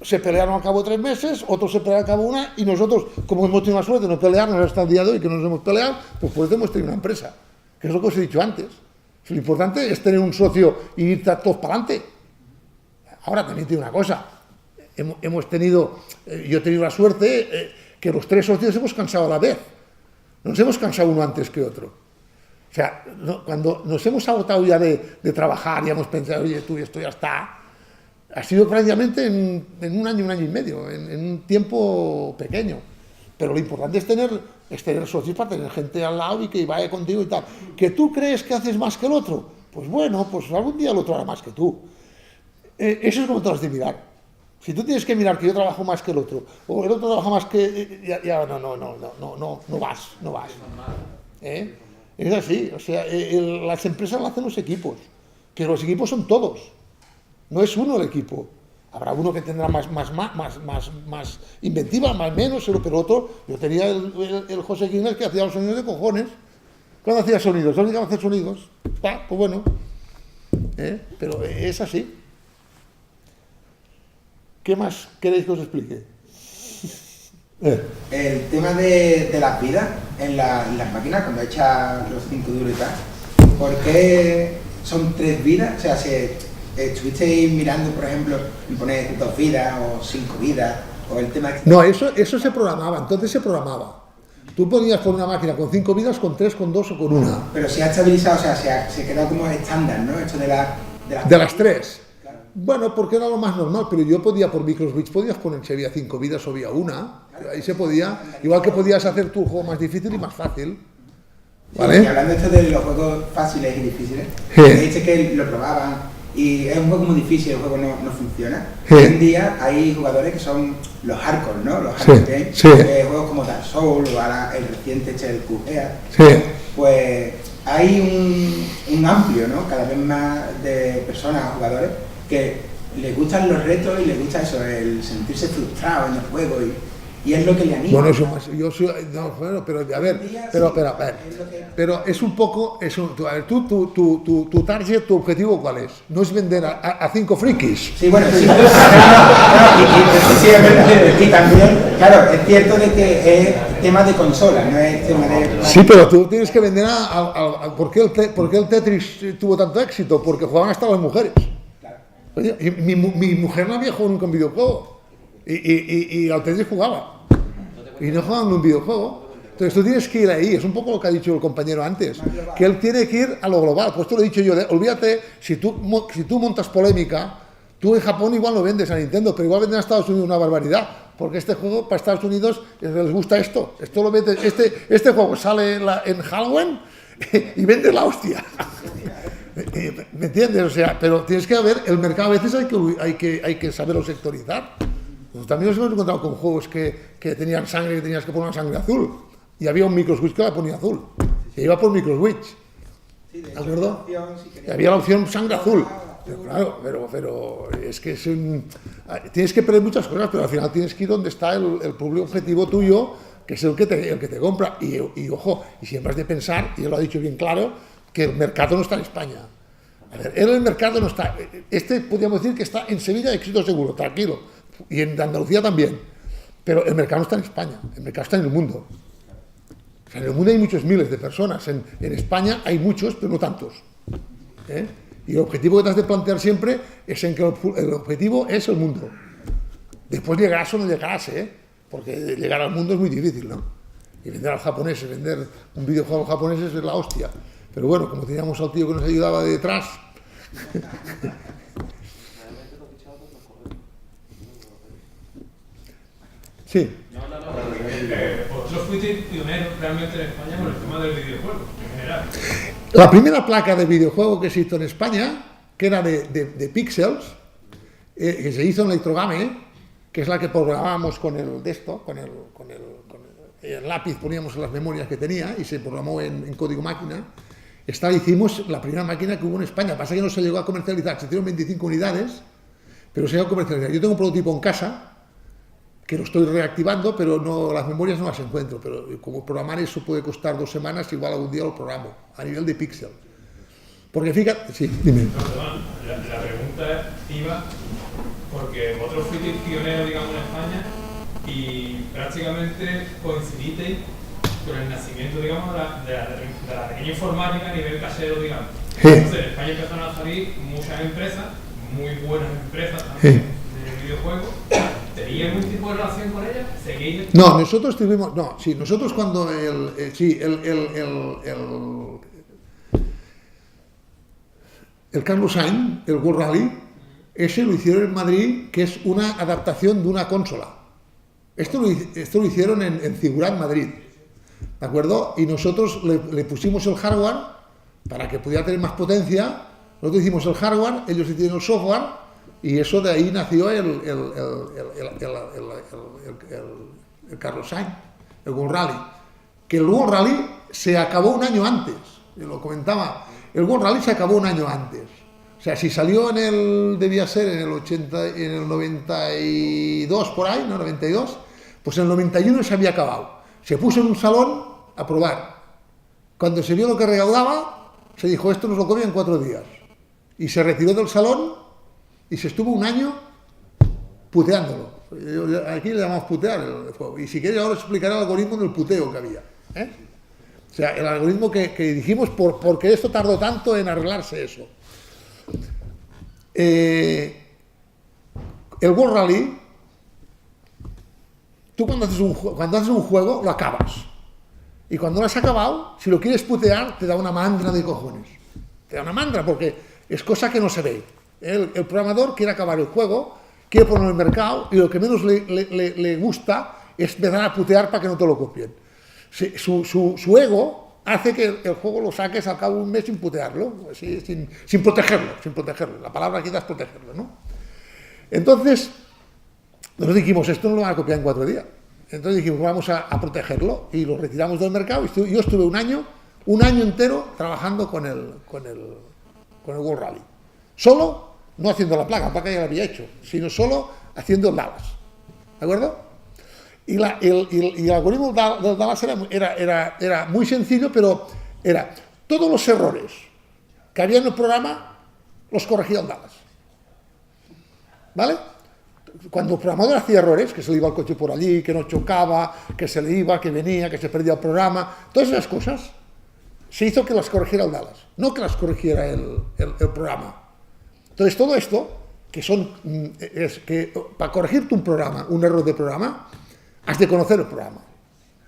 se pelearon al cabo de 3 meses, otros se pelearon al cabo de una, y nosotros, como hemos tenido la suerte de no pelearnos hasta el día de hoy, que no nos hemos peleado, pues por eso hemos tenido una empresa, que es lo que os he dicho antes. Lo importante es tener un socio y ir todos para adelante. Ahora también tiene una cosa, yo he tenido la suerte que los 3 socios hemos cansado a la vez, no nos hemos cansado uno antes que otro. O sea, cuando nos hemos agotado ya de trabajar y hemos pensado, oye, tú, esto ya está, ha sido prácticamente en un año y medio, en un tiempo pequeño. Pero lo importante es tener socios para tener gente al lado y que vaya contigo y tal. ¿Que tú crees que haces más que el otro? Pues bueno, pues algún día el otro hará más que tú. Eso es como te lo has de mirar. Si tú tienes que mirar que yo trabajo más que el otro, o el otro trabaja más que... no vas. Es así, o sea, las empresas lo hacen los equipos, que los equipos son todos. No es uno el equipo. Habrá uno que tendrá más inventiva, más menos, pero otro. Yo tenía el José Guinness que hacía los sonidos de cojones. ¿Cuándo hacía sonidos? ¿No dedicaba a hacer sonidos? Pues bueno. Pero es así. ¿Qué más queréis que os explique? El tema de las vidas en las máquinas, cuando echas los 5 duros y tal, ¿por qué son 3 vidas? O sea, ¿estuvisteis mirando, por ejemplo, en poner 2 vidas o 5 vidas? O el tema No, eso se programaba, entonces se programaba. Tú podías poner una máquina con 5 vidas, con 3, con 2 o con 1. Pero se ha estabilizado, o sea, se quedó como estándar, ¿no? Esto de las 3. Claro. Bueno, porque era lo más normal, pero yo podía, por microswitch, podías poner si había 5 vidas o había 1. Ahí se podía, igual que podías hacer tu juego más difícil y más fácil. ¿Vale? Y hablando esto de los juegos fáciles y difíciles, Sí. me dice que lo probaban y es un juego muy difícil, el juego no funciona. Sí. Hoy en día hay jugadores que son los hardcore, ¿no? Los Sí, hardcore games, sí. Juegos como Dark Souls o ahora el reciente el Cuphead. Sí. Pues hay un amplio, ¿no? Cada vez más de personas, jugadores, que les gustan los retos y les gusta eso, el sentirse frustrado en el juego y es lo que le anima. Bueno, eso más, yo soy, no, bueno, pero a ver, pero es un poco, a ver, tu target, tu objetivo, ¿cuál es? No es vender a 5 frikis. Sí, bueno, sí. Sí, es verdad. Y también, claro, es cierto de que es tema de consola, no es tema de... Sí, pero tú tienes que vender ¿por qué el Tetris tuvo tanto éxito? Porque jugaban hasta las mujeres. Claro. Oye, y mi mujer no había jugado nunca un videojuego. Y al Tetris jugaba. Y no jugaban un videojuego. Entonces tú tienes que ir ahí. Es un poco lo que ha dicho el compañero antes. Que él tiene que ir a lo global. Pues esto lo he dicho yo. Olvídate, si tú montas polémica, tú en Japón igual lo vendes a Nintendo, pero igual venden a Estados Unidos una barbaridad. Porque este juego para Estados Unidos les gusta esto. Esto lo vende, este juego sale en Halloween y vende la hostia. ¿Me entiendes? O sea, pero tienes que ver, el mercado a veces hay que saberlo sectorizar. Pues también nos hemos encontrado con juegos que tenían sangre, que tenías que poner una sangre azul. Y había un microswitch que la ponía azul. Y iba por microswitch. ¿De acuerdo? Y había la opción sangre azul. Pero claro, pero es que tienes que perder muchas cosas, pero al final tienes que ir donde está el público objetivo tuyo, que es el que te compra. Y ojo, y siempre has de pensar, y él lo ha dicho bien claro, que el mercado no está en España. A ver, el mercado no está. Podríamos decir que está en Sevilla, éxito seguro, tranquilo. Y en Andalucía también. Pero el mercado no está en España, el mercado está en el mundo. O sea, en el mundo hay muchos miles de personas. En España hay muchos, pero no tantos. Y el objetivo que te has de plantear siempre es en que el objetivo es el mundo. Después llegarás o no llegarás, porque llegar al mundo es muy difícil, ¿no? Y vender a los japoneses, vender un videojuego a los japoneses es la hostia. Pero bueno, como teníamos al tío que nos ayudaba de detrás... Sí. Vosotros fuisteis pioneros realmente en España con el tema del videojuego, en general. La primera placa de videojuego que se hizo en España, que era de píxeles, que se hizo en Electrogame, que es la que programábamos con el lápiz, poníamos en las memorias que tenía y se programó en código máquina. Esta hicimos la primera máquina que hubo en España. Pasa que no se llegó a comercializar, se hicieron 25 unidades, pero se llegó a comercializar. Yo tengo un prototipo en casa que lo estoy reactivando, pero no, las memorias no las encuentro. Pero como programar eso puede costar 2 semanas, igual algún día lo programo, a nivel de píxel. Porque fíjate, sí, dime. No, perdón, la pregunta iba porque vosotros fuisteis pioneros, digamos, en España y prácticamente coincidisteis con el nacimiento, digamos, de la pequeña informática a nivel casero, digamos. Sí. Entonces, en España empezaron a salir muchas empresas, muy buenas empresas también, de videojuegos. ¿Teníais algún tipo de relación con ellas? ¿Seguís? No, nosotros tuvimos, nosotros cuando el Carlos Sainz, el World Rally, ese lo hicieron en Madrid, que es una adaptación de una consola. Esto lo hicieron en Figurat, Madrid, ¿de acuerdo? Y nosotros le pusimos el hardware para que pudiera tener más potencia. Nosotros hicimos el hardware, ellos hicieron el software. Y eso de ahí nació el Carlos Sainz, el World Rally. Que el World Rally se acabó un año antes, yo lo comentaba, el World Rally se acabó un año antes. O sea, si salió debía ser en el 92 por ahí, no, 92, pues en el 91 se había acabado. Se puso en un salón a probar. Cuando se vio lo que recaudaba, se dijo, esto nos lo come en 4 días. Y se retiró del salón y se estuvo un año puteándolo. Aquí le llamamos putear el juego. Y si queréis ahora os explicaré el algoritmo del puteo que había. O sea, el algoritmo que dijimos porque esto tardó tanto en arreglarse eso. el World Rally, tú cuando haces un juego lo acabas. Y cuando lo has acabado, si lo quieres putear, te da una mandra de cojones. Te da una mandra porque es cosa que no se ve. El programador quiere acabar el juego, quiere ponerlo en el mercado y lo que menos le gusta es empezar a putear para que no te lo copien. Su ego hace que el juego lo saques al cabo de un mes sin putearlo, así, sin protegerlo. La palabra quizás es protegerlo, ¿no? Entonces, nosotros dijimos, esto no lo van a copiar en 4 días. Entonces dijimos, vamos a protegerlo y lo retiramos del mercado. Y yo estuve un año entero trabajando con el World Rally. Solo, no haciendo la placa ya la había hecho, sino solo haciendo el Dallas. ¿De acuerdo? Y el algoritmo del Dallas era muy sencillo, pero era todos los errores que había en el programa los corregía el Dallas. ¿Vale? Cuando el programador hacía errores, que se le iba el coche por allí, que no chocaba, que se le iba, que venía, que se perdía el programa, todas esas cosas, se hizo que las corrigiera el Dallas, no que las corrigiera el programa. Entonces todo esto, es que para corregirte un programa, un error de programa, has de conocer el programa,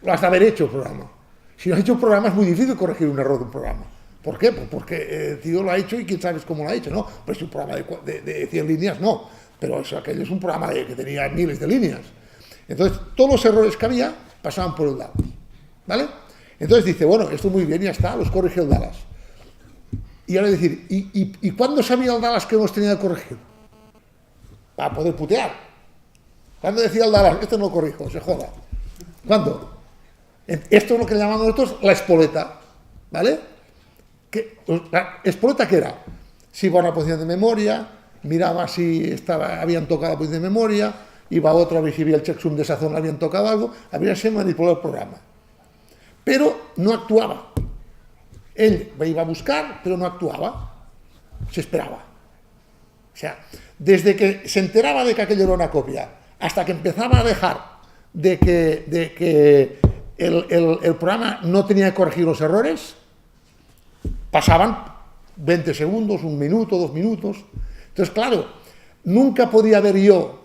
lo has de haber hecho el programa. Si no has hecho un programa es muy difícil corregir un error de un programa. ¿Por qué? Pues porque el tío lo ha hecho y quién sabe cómo lo ha hecho, ¿no? Pero es un programa de 100 líneas, no. Pero aquello es un programa que tenía miles de líneas. Entonces, todos los errores que había pasaban por el Dallas. ¿Vale? Entonces dice, bueno, esto muy bien, ya está, los corrige el Dallas. Y ahora decir, ¿y cuándo sabía el Dallas que nos tenía que corregir? Para poder putear. ¿Cuándo decía el Dallas, esto no lo corrijo, se joda? ¿Cuándo? Esto es lo que llamamos nosotros la espoleta. ¿Vale? ¿La espoleta qué era? Si iba a una posición de memoria, miraba si habían tocado la posición de memoria, iba a otra, a ver si había el checksum de esa zona, habían tocado algo, había que manipular el programa. Pero no actuaba. Él iba a buscar, pero no actuaba. Se esperaba. O sea, desde que se enteraba de que aquello era una copia, hasta que empezaba a dejar de que el programa no tenía que corregir los errores, pasaban 20 segundos, 1 minuto, 2 minutos. Entonces, claro, nunca podía ver yo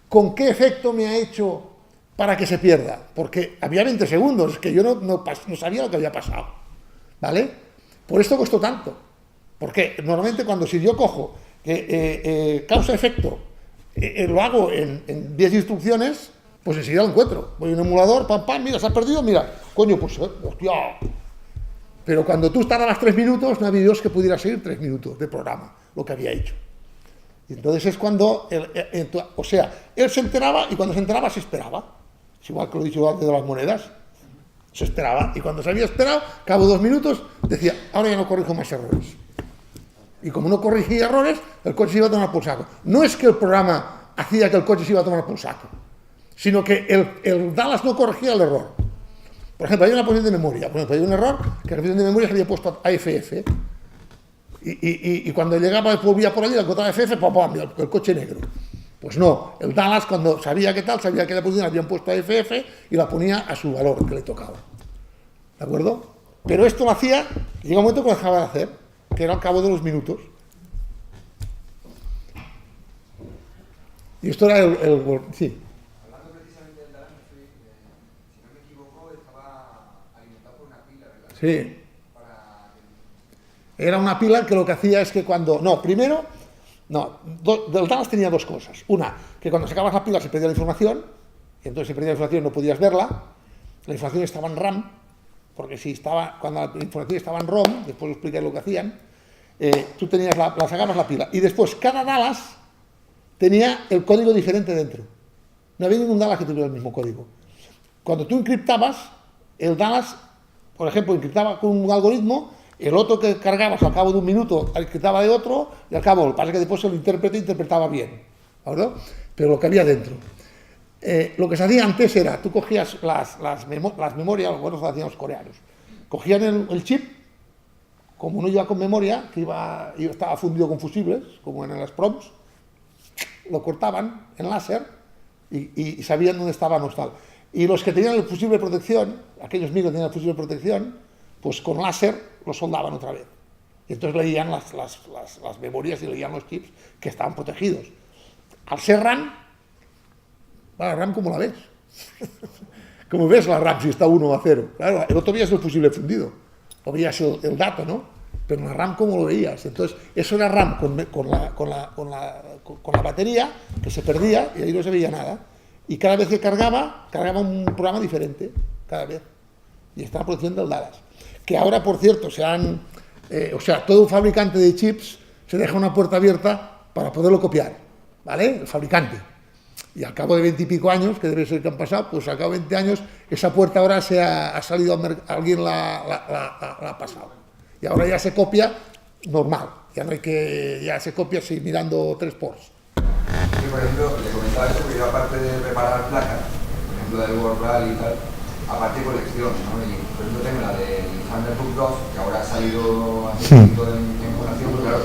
con qué efecto me ha hecho para que se pierda, porque había 20 segundos, que yo no sabía lo que había pasado, ¿vale? Por esto costó tanto, porque normalmente si yo cojo causa-efecto, lo hago en 10 instrucciones, pues enseguida lo encuentro. Voy a un emulador, pam, mira, se ha perdido, mira, coño, pues, hostia. Pero cuando tú tardabas 3 minutos, no había Dios que pudiera seguir 3 minutos de programa, lo que había hecho. Y entonces es cuando, él se enteraba y cuando se enteraba se esperaba. Es igual que lo he dicho antes de las monedas. Se esperaba y cuando se había esperado, cabo 2 minutos, decía, ahora ya no corrijo más errores. Y como no corrigía errores, el coche se iba a tomar por saco. No es que el programa hacía que el coche se iba a tomar por saco, sino que el Dallas no corregía el error. Por ejemplo, hay una posición de memoria. Por ejemplo, hay un error que la posición de memoria se había puesto a AFF. Y cuando llegaba, volvía por allí, la encontraba FF, ¡pam! El coche negro. Pues no, el Dallas, cuando sabía que la posición la habían puesto a FF y la ponía a su valor que le tocaba. ¿De acuerdo? Pero esto lo hacía, llega un momento que lo dejaba de hacer, que era al cabo de los minutos. Y esto era sí. Hablando precisamente del Dallas, si no me equivoco, estaba alimentado por una pila, ¿verdad? Sí. Era una pila que lo que hacía es que del Dallas tenía 2 cosas. Una, que cuando sacabas la pila se perdía la información, y entonces si perdía la información no podías verla. La información estaba en RAM, porque cuando la información estaba en ROM, después os explicaré lo que hacían, tú tenías sacabas la pila. Y después cada Dallas tenía el código diferente dentro. No había ningún Dallas que tuviera el mismo código. Cuando tú encriptabas, el Dallas, por ejemplo, encriptaba con un algoritmo. El otro que cargabas al cabo de 1 minuto encriptaba de otro, y al cabo, lo que pasa es que después el intérprete interpretaba bien, ¿verdad? Pero lo que había dentro. Lo que se hacía antes era, tú cogías las memorias, bueno, lo hacían los coreanos, cogían el chip, como uno iba con memoria, que estaba fundido con fusibles, como en las PROMs, lo cortaban en láser y sabían dónde estaba no tal. Y los que tenían el fusible de protección, aquellos míos que tenían el fusible de protección, pues con láser lo soldaban otra vez. Y entonces leían las memorias y leían los chips que estaban protegidos. Al ser RAM, la RAM ¿cómo la ves? ¿Cómo ves la RAM si está 1 a 0? Claro, el otro veías el fusible fundido, o veías el dato, ¿no? Pero en la RAM ¿cómo lo veías? Entonces, eso era RAM con la batería, que se perdía y ahí no se veía nada. Y cada vez que cargaba un programa diferente, cada vez. Y estaba produciendo el Dallas. Que ahora, por cierto, todo fabricante de chips se deja una puerta abierta para poderlo copiar, ¿vale? El fabricante. Y al cabo de 20 y pico años, que debe ser que han pasado, pues al cabo de 20 años, esa puerta ahora ha salido al mercado, alguien la ha pasado. Y ahora ya se copia normal, ya se copia así, mirando 3 ports. Sí, por ejemplo, le comentaba eso, que yo aparte de preparar placas, por ejemplo del World Rally y tal, aparte de colección, ¿no? Y por ejemplo tengo la del Thunderbolt 2, que ahora ha salido hace poquito en colación, pero claro,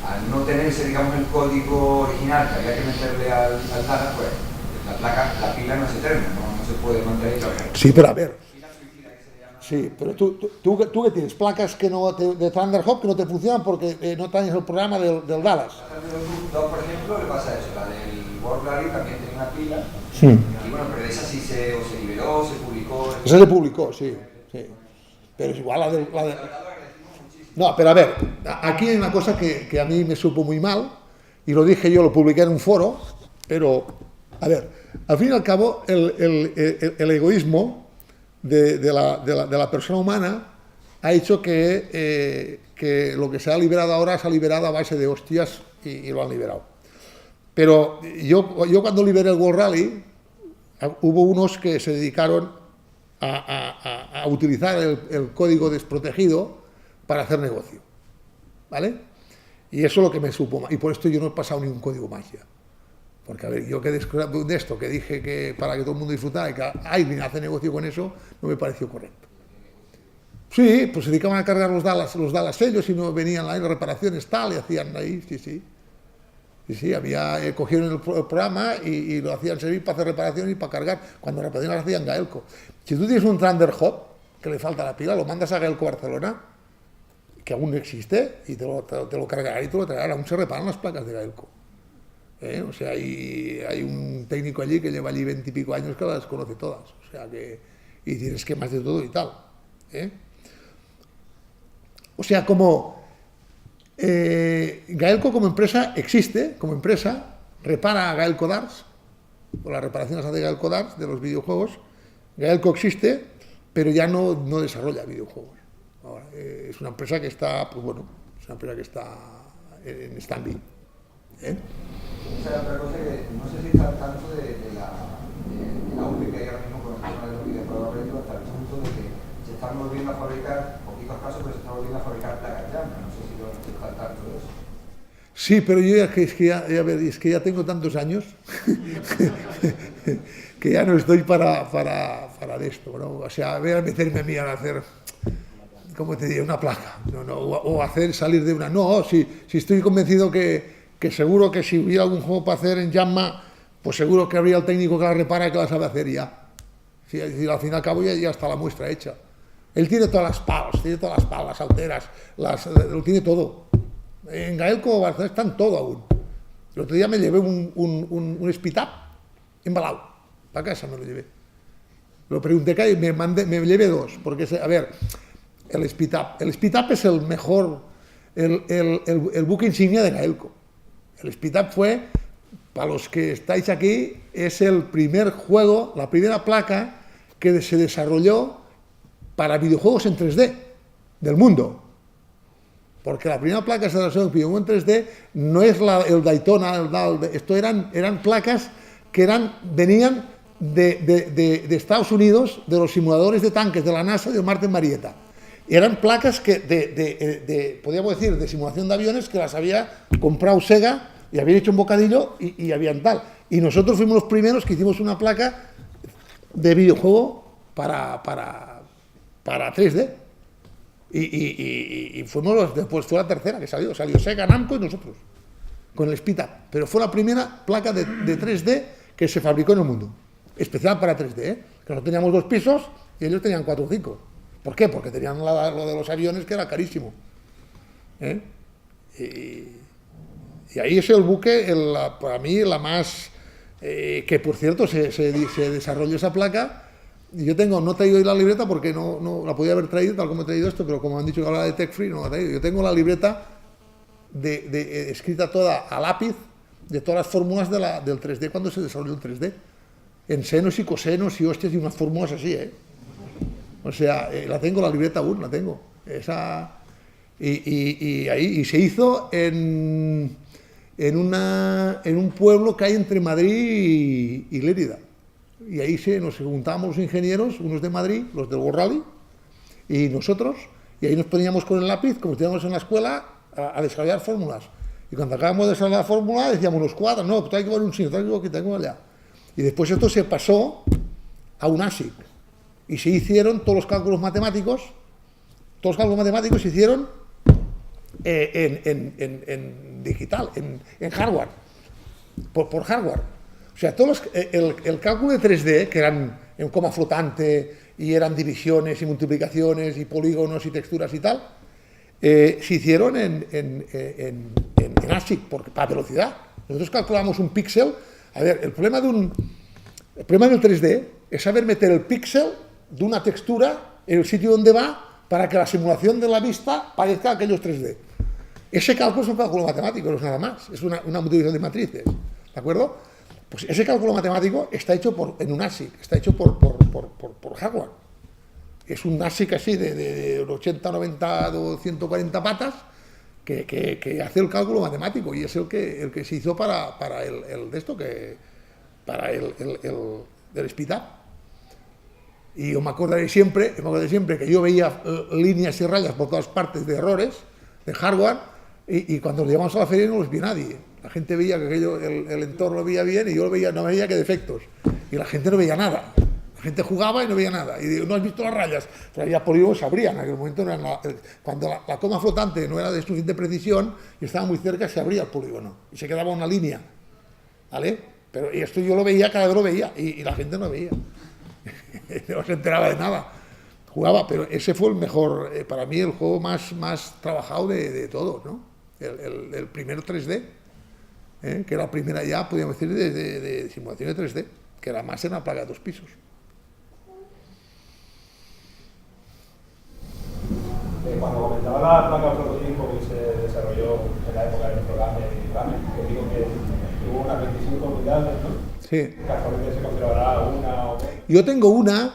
al no tenerse, digamos, el código original que había que meterle al Dallas, pues la pila no es eterna, no se puede mantener. Sí, pero a ver. Sí, pero tú que tienes placas que no de Thunderhawk que no te funcionan porque no tienes el programa del Dallas. La Thunderbolt 2, por ejemplo, le pasa eso. La del World Rally también tiene una pila. Sí. Y bueno, pero esa sí se liberó, se publicó. Esa se publicó, sí. Pero es igual la de... No, pero a ver, aquí hay una cosa que a mí me supo muy mal, y lo dije yo, lo publiqué en un foro, pero, a ver, al fin y al cabo, el egoísmo de la persona humana ha hecho que lo que se ha liberado ahora se ha liberado a base de hostias y lo han liberado. Pero yo cuando liberé el World Rally, hubo unos que se dedicaron a utilizar el código desprotegido para hacer negocio, ¿vale? Y eso es lo que me supo mal. Y por esto yo no he pasado ningún código magia. Porque, a ver, yo que de esto, que dije que para que todo el mundo disfrutara y que alguien hace negocio con eso, no me pareció correcto. Sí, pues se dedicaban a cargar los Dallas ellos y no venían ahí reparaciones tal, y hacían ahí, sí, cogieron el programa y lo hacían servir para hacer reparaciones y para cargar. Cuando reparaciones las hacían Gaelco. Si tú tienes un Thunderhawk que le falta la pila, lo mandas a Gaelco Barcelona, que aún no existe, y te lo cargará y te lo traerá. Aún se reparan las placas de Gaelco. O sea, hay un técnico allí que lleva allí 20 y pico años que las conoce todas. O sea, y tiene esquemas de todo y tal. O sea, como Gaelco como empresa existe, como empresa, repara a Gaelco Darts, por las reparaciones hace Gaelco Darts de los videojuegos. Gaelco existe, pero ya no desarrolla videojuegos. Ahora, es una empresa que está, pues bueno, es una empresa que está en stand-by. O sea, otra cosa que no sé si está al tanto de la auge que hay ahora mismo con el tema de los videojuegos retro, hasta el punto de que se están volviendo a fabricar, poquitos casos, pero se están volviendo a fabricar placas llamas. No sé si está al tanto de eso. Sí, pero yo es que ya tengo tantos años que ya no estoy para esto, ¿no? O sea, voy a meterme a mí a hacer, ¿cómo te diría? Una placa, o hacer salir de una. No, si estoy convencido que seguro que si hubiera algún juego para hacer en Jamma, pues seguro que habría el técnico que la repara y que la sabe hacer ya. Sí, al fin y al cabo ya está la muestra hecha. Él tiene todas las palas, las alteras, lo tiene todo. En Gaelco Barcelona están todo aún. El otro día me llevé un speed-up embalado. Para casa me lo llevé. Lo pregunté que me llevé 2. Porque, a ver, el speed-up es el mejor, el buque insignia de Gaelco. El speed-up fue, para los que estáis aquí, es el primer juego, la primera placa que se desarrolló para videojuegos en 3D del mundo. Porque la primera placa que se desarrolló en videojuegos en 3D no es el Daytona, esto eran placas que venían de Estados Unidos, de los simuladores de tanques de la NASA de Martin Marietta. Eran placas que podríamos decir, de simulación de aviones, que las había comprado Sega y habían hecho un bocadillo y habían tal. Y nosotros fuimos los primeros que hicimos una placa de videojuego para 3D. Y después fue la tercera que salió Sega, Namco y nosotros, con el Speed-Up. Pero fue la primera placa de 3D que se fabricó en el mundo, especial para 3D, que nosotros teníamos 2 pisos y ellos tenían 4 o 5. ¿Por qué? Porque tenían lo de los aviones, que era carísimo. ¿eh? Y ahí es el buque, para mí, la más... que por cierto se desarrolló esa placa. Y yo no he traído hoy la libreta porque no la podía haber traído tal como he traído esto, pero como han dicho que hablaba de Tech Free, no la he traído. Yo tengo la libreta escrita toda a lápiz de todas las fórmulas del 3D cuando se desarrolló el 3D. En senos y cosenos y hostias y unas fórmulas así, ¿eh? O sea, la tengo, la libreta aún, la tengo. Y se hizo en un pueblo que hay entre Madrid y Lérida. Y ahí nos juntábamos los ingenieros, unos de Madrid, los del World Rally, y nosotros, y ahí nos poníamos con el lápiz, como estudiábamos en la escuela, a desarrollar fórmulas. Y cuando acabamos de desarrollar la fórmula, decíamos los cuadros, no, pues hay que ver un signo, traigo aquí, tengo allá. Y después esto se pasó a un ASIC. Y se hicieron todos los cálculos matemáticos se hicieron en digital, en hardware, por hardware. O sea, el cálculo de 3D, que eran en coma flotante y eran divisiones y multiplicaciones y polígonos y texturas y tal, se hicieron en ASIC para velocidad. Nosotros calculamos un píxel. A ver, el problema del 3D es saber meter el píxel de una textura en el sitio donde va para que la simulación de la vista parezca aquellos 3D. Ese cálculo es un cálculo matemático, no es nada más. Es una multiplicación de matrices. ¿De acuerdo? Pues ese cálculo matemático está hecho en un ASIC, está hecho por hardware. Es un ASIC así de 80, 90 o 140 patas que hace el cálculo matemático y es el que se hizo para el speed-up. Y yo me acordaré siempre que yo veía líneas y rayas por todas partes de errores de hardware y cuando los llevamos a la feria no los vi nadie. La gente veía que el entorno lo veía bien y yo no veía que defectos. Y la gente no veía nada. La gente jugaba y no veía nada. Y digo, ¿no has visto las rayas? Pero había polígonos, se abrían. En aquel momento cuando la coma flotante no era de suficiente precisión y estaba muy cerca, se abría el polígono y se quedaba una línea. ¿Vale? Pero y esto yo lo veía, cada vez lo veía y la gente no veía. No se enteraba de nada. Jugaba, pero ese fue el mejor, para mí, el juego más trabajado de todos, ¿no? El primer 3D, que era la primera ya, podríamos decir, de simulación de 3D, que era más en la placa de 2 pisos. Cuando comentaba la placa prototipo que se desarrolló en la época del programa y tal, que digo que tuvo unas 25 unidades, ¿no? Sí. Casualmente se considerará una o dos. Yo tengo una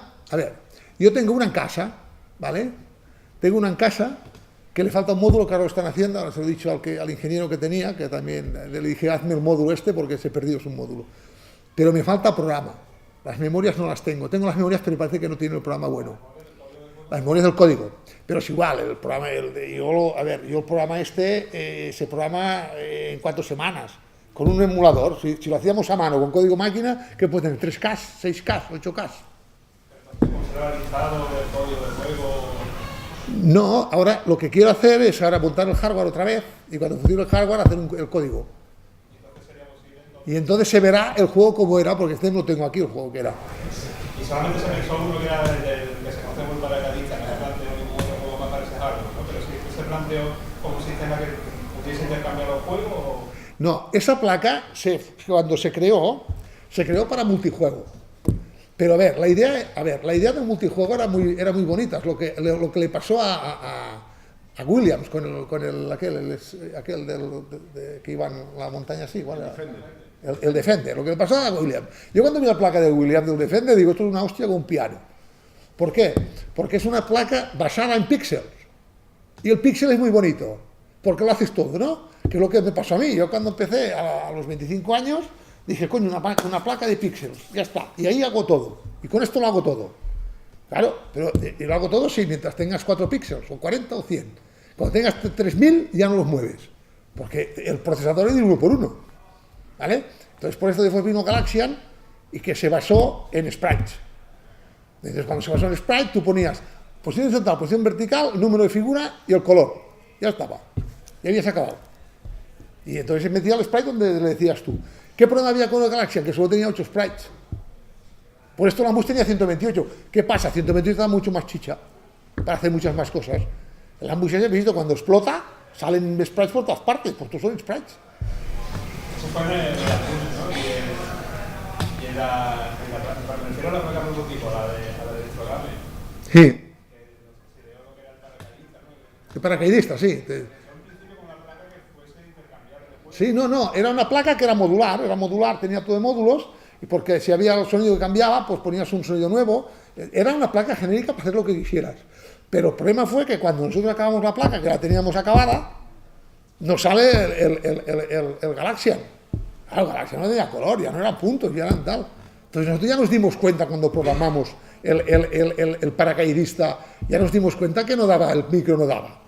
en casa, ¿vale? Tengo una en casa que le falta un módulo que ahora lo están haciendo, ahora se lo he dicho al ingeniero que tenía, que también le dije, hazme el módulo porque se perdió su módulo. Pero me falta programa. Las memorias no las tengo. Tengo las memorias, pero parece que no tiene el programa bueno. Las memorias del código. Pero es igual, el programa, yo el programa se programa en 4 semanas, con un emulador. Si lo hacíamos a mano, con código máquina, que puede tener 3K, 6K, 8K. ¿Centralizado el código del juego? No, ahora lo que quiero hacer es ahora montar el hardware otra vez, y cuando funcione el hardware, hacer el código. Y entonces se verá el juego como era, porque este no tengo aquí el juego que era. Y solamente se pensó uno que era el que se conoce muy para la lista, no se planteó ningún otro juego más para ese hardware, ¿no? Pero sí se planteó como sistema que pudiese intercambiar los juegos o... No, esa placa, cuando se creó para multijuego. Pero a ver, la idea del multijuego era muy bonita. Es lo que le pasó a Williams con aquel que iba en la montaña así. ¿Cuál era? El Defender. Lo que le pasó a Williams. Yo cuando vi la placa de Williams del Defender digo, esto es una hostia con un piano. ¿Por qué? Porque es una placa basada en píxeles. Y el píxel es muy bonito. Porque lo haces todo, ¿no? Que es lo que me pasó a mí. Yo cuando empecé a los 25 años... Dije, coño, una placa de píxeles, ya está. Y ahí hago todo. Y con esto lo hago todo. Claro, pero y lo hago todo sí, mientras tengas 4 píxeles, o 40 o 100. Cuando tengas 3000 ya no los mueves. Porque el procesador es de 1 por 1. ¿Vale? Entonces por eso después vino Galaxian y que se basó en sprites. Entonces cuando se basó en sprite tú ponías posición central, posición vertical, número de figura y el color. Ya estaba. Ya habías acabado. Y entonces se metía el sprite donde le decías tú. ¿Qué problema había con el Galaxian? Que solo tenía 8 sprites. Por esto la Mus tenía 128. ¿Qué pasa? 128 da mucho más chicha para hacer muchas más cosas. La Mus, ¿has visto? Cuando explota, salen sprites por todas partes, pues todos son sprites. Eso fue en el Azul, ¿no? Y en la me refiero a la placa prototipo, a la de Distrogame. Sí. Que se dio lo que era el paracaidista, ¿no? El paracaidista, sí. Era un principio con una placa que fuese intercambiable después. Sí, no, era una placa que era modular, tenía todo de módulos, y porque si había el sonido que cambiaba, pues ponías un sonido nuevo. Era una placa genérica para hacer lo que quisieras. Pero el problema fue que cuando nosotros acabamos la placa, que la teníamos acabada, nos sale el Galaxian. Claro, el Galaxian no tenía color, ya no eran puntos, ya eran tal. Entonces nosotros ya nos dimos cuenta cuando programamos el paracaidista, ya nos dimos cuenta que no daba, el micro no daba.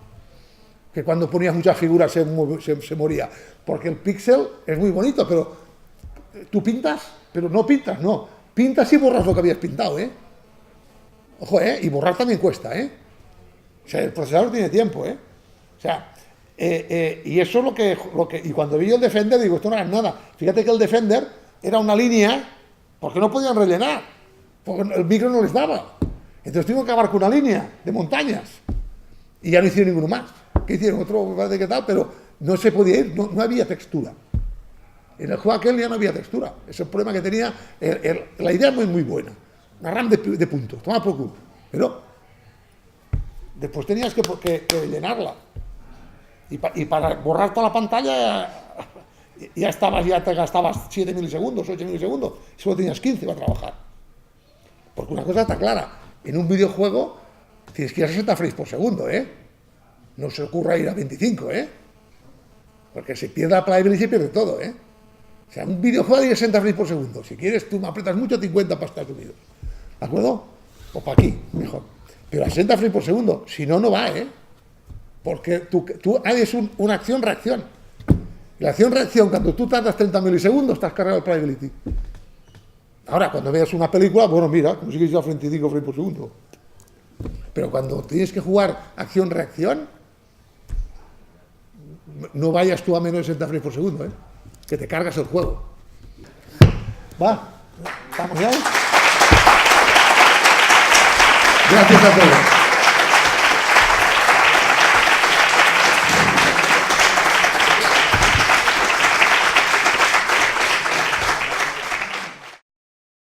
Que cuando ponías muchas figuras se moría. Porque el píxel es muy bonito, pero tú pintas, pero no pintas, no. Pintas y borras lo que habías pintado, ¿eh? Ojo, y borrar también cuesta, ¿eh? O sea, el procesador tiene tiempo, ¿eh? O sea, y eso es lo que... Y cuando vi el Defender, digo, esto no era nada. Fíjate que el Defender era una línea, porque no podían rellenar, porque el micro no les daba. Entonces tuvimos que acabar con una línea de montañas. Y ya no hicieron ninguno más. ¿Qué hicieron? Otro, me parece que tal, pero no se podía ir, no había textura. En el juego aquel ya no había textura. Ese es el problema que tenía. La idea es muy buena. Una RAM de puntos, toma por culo. Pero después tenías que llenarla. Y para borrar toda la pantalla ya te gastabas 7 milisegundos, 8 milisegundos. Solo tenías 15 para trabajar. Porque una cosa está clara. En un videojuego tienes que ir a 60 frames por segundo, ¿eh? No se ocurra ir a 25, ¿eh? Porque se pierde la playability y se pierde todo, ¿eh? O sea, un videojuego de 60 frames por segundo. Si quieres, tú me apretas mucho 50 para Estados Unidos. ¿De acuerdo? O para aquí, mejor. Pero a 60 frames por segundo, si no, no va, ¿eh? Porque tú haces una acción-reacción. Y la acción-reacción, cuando tú tardas 30 milisegundos, estás cargado el playability. Ahora, cuando veas una película, bueno, mira, como si quieres a 25 frames por segundo. Pero cuando tienes que jugar acción-reacción, no vayas tú a menos de 60 frames por segundo, ¿eh? Que te cargas el juego. Va, ¿estamos ya? Gracias a todos.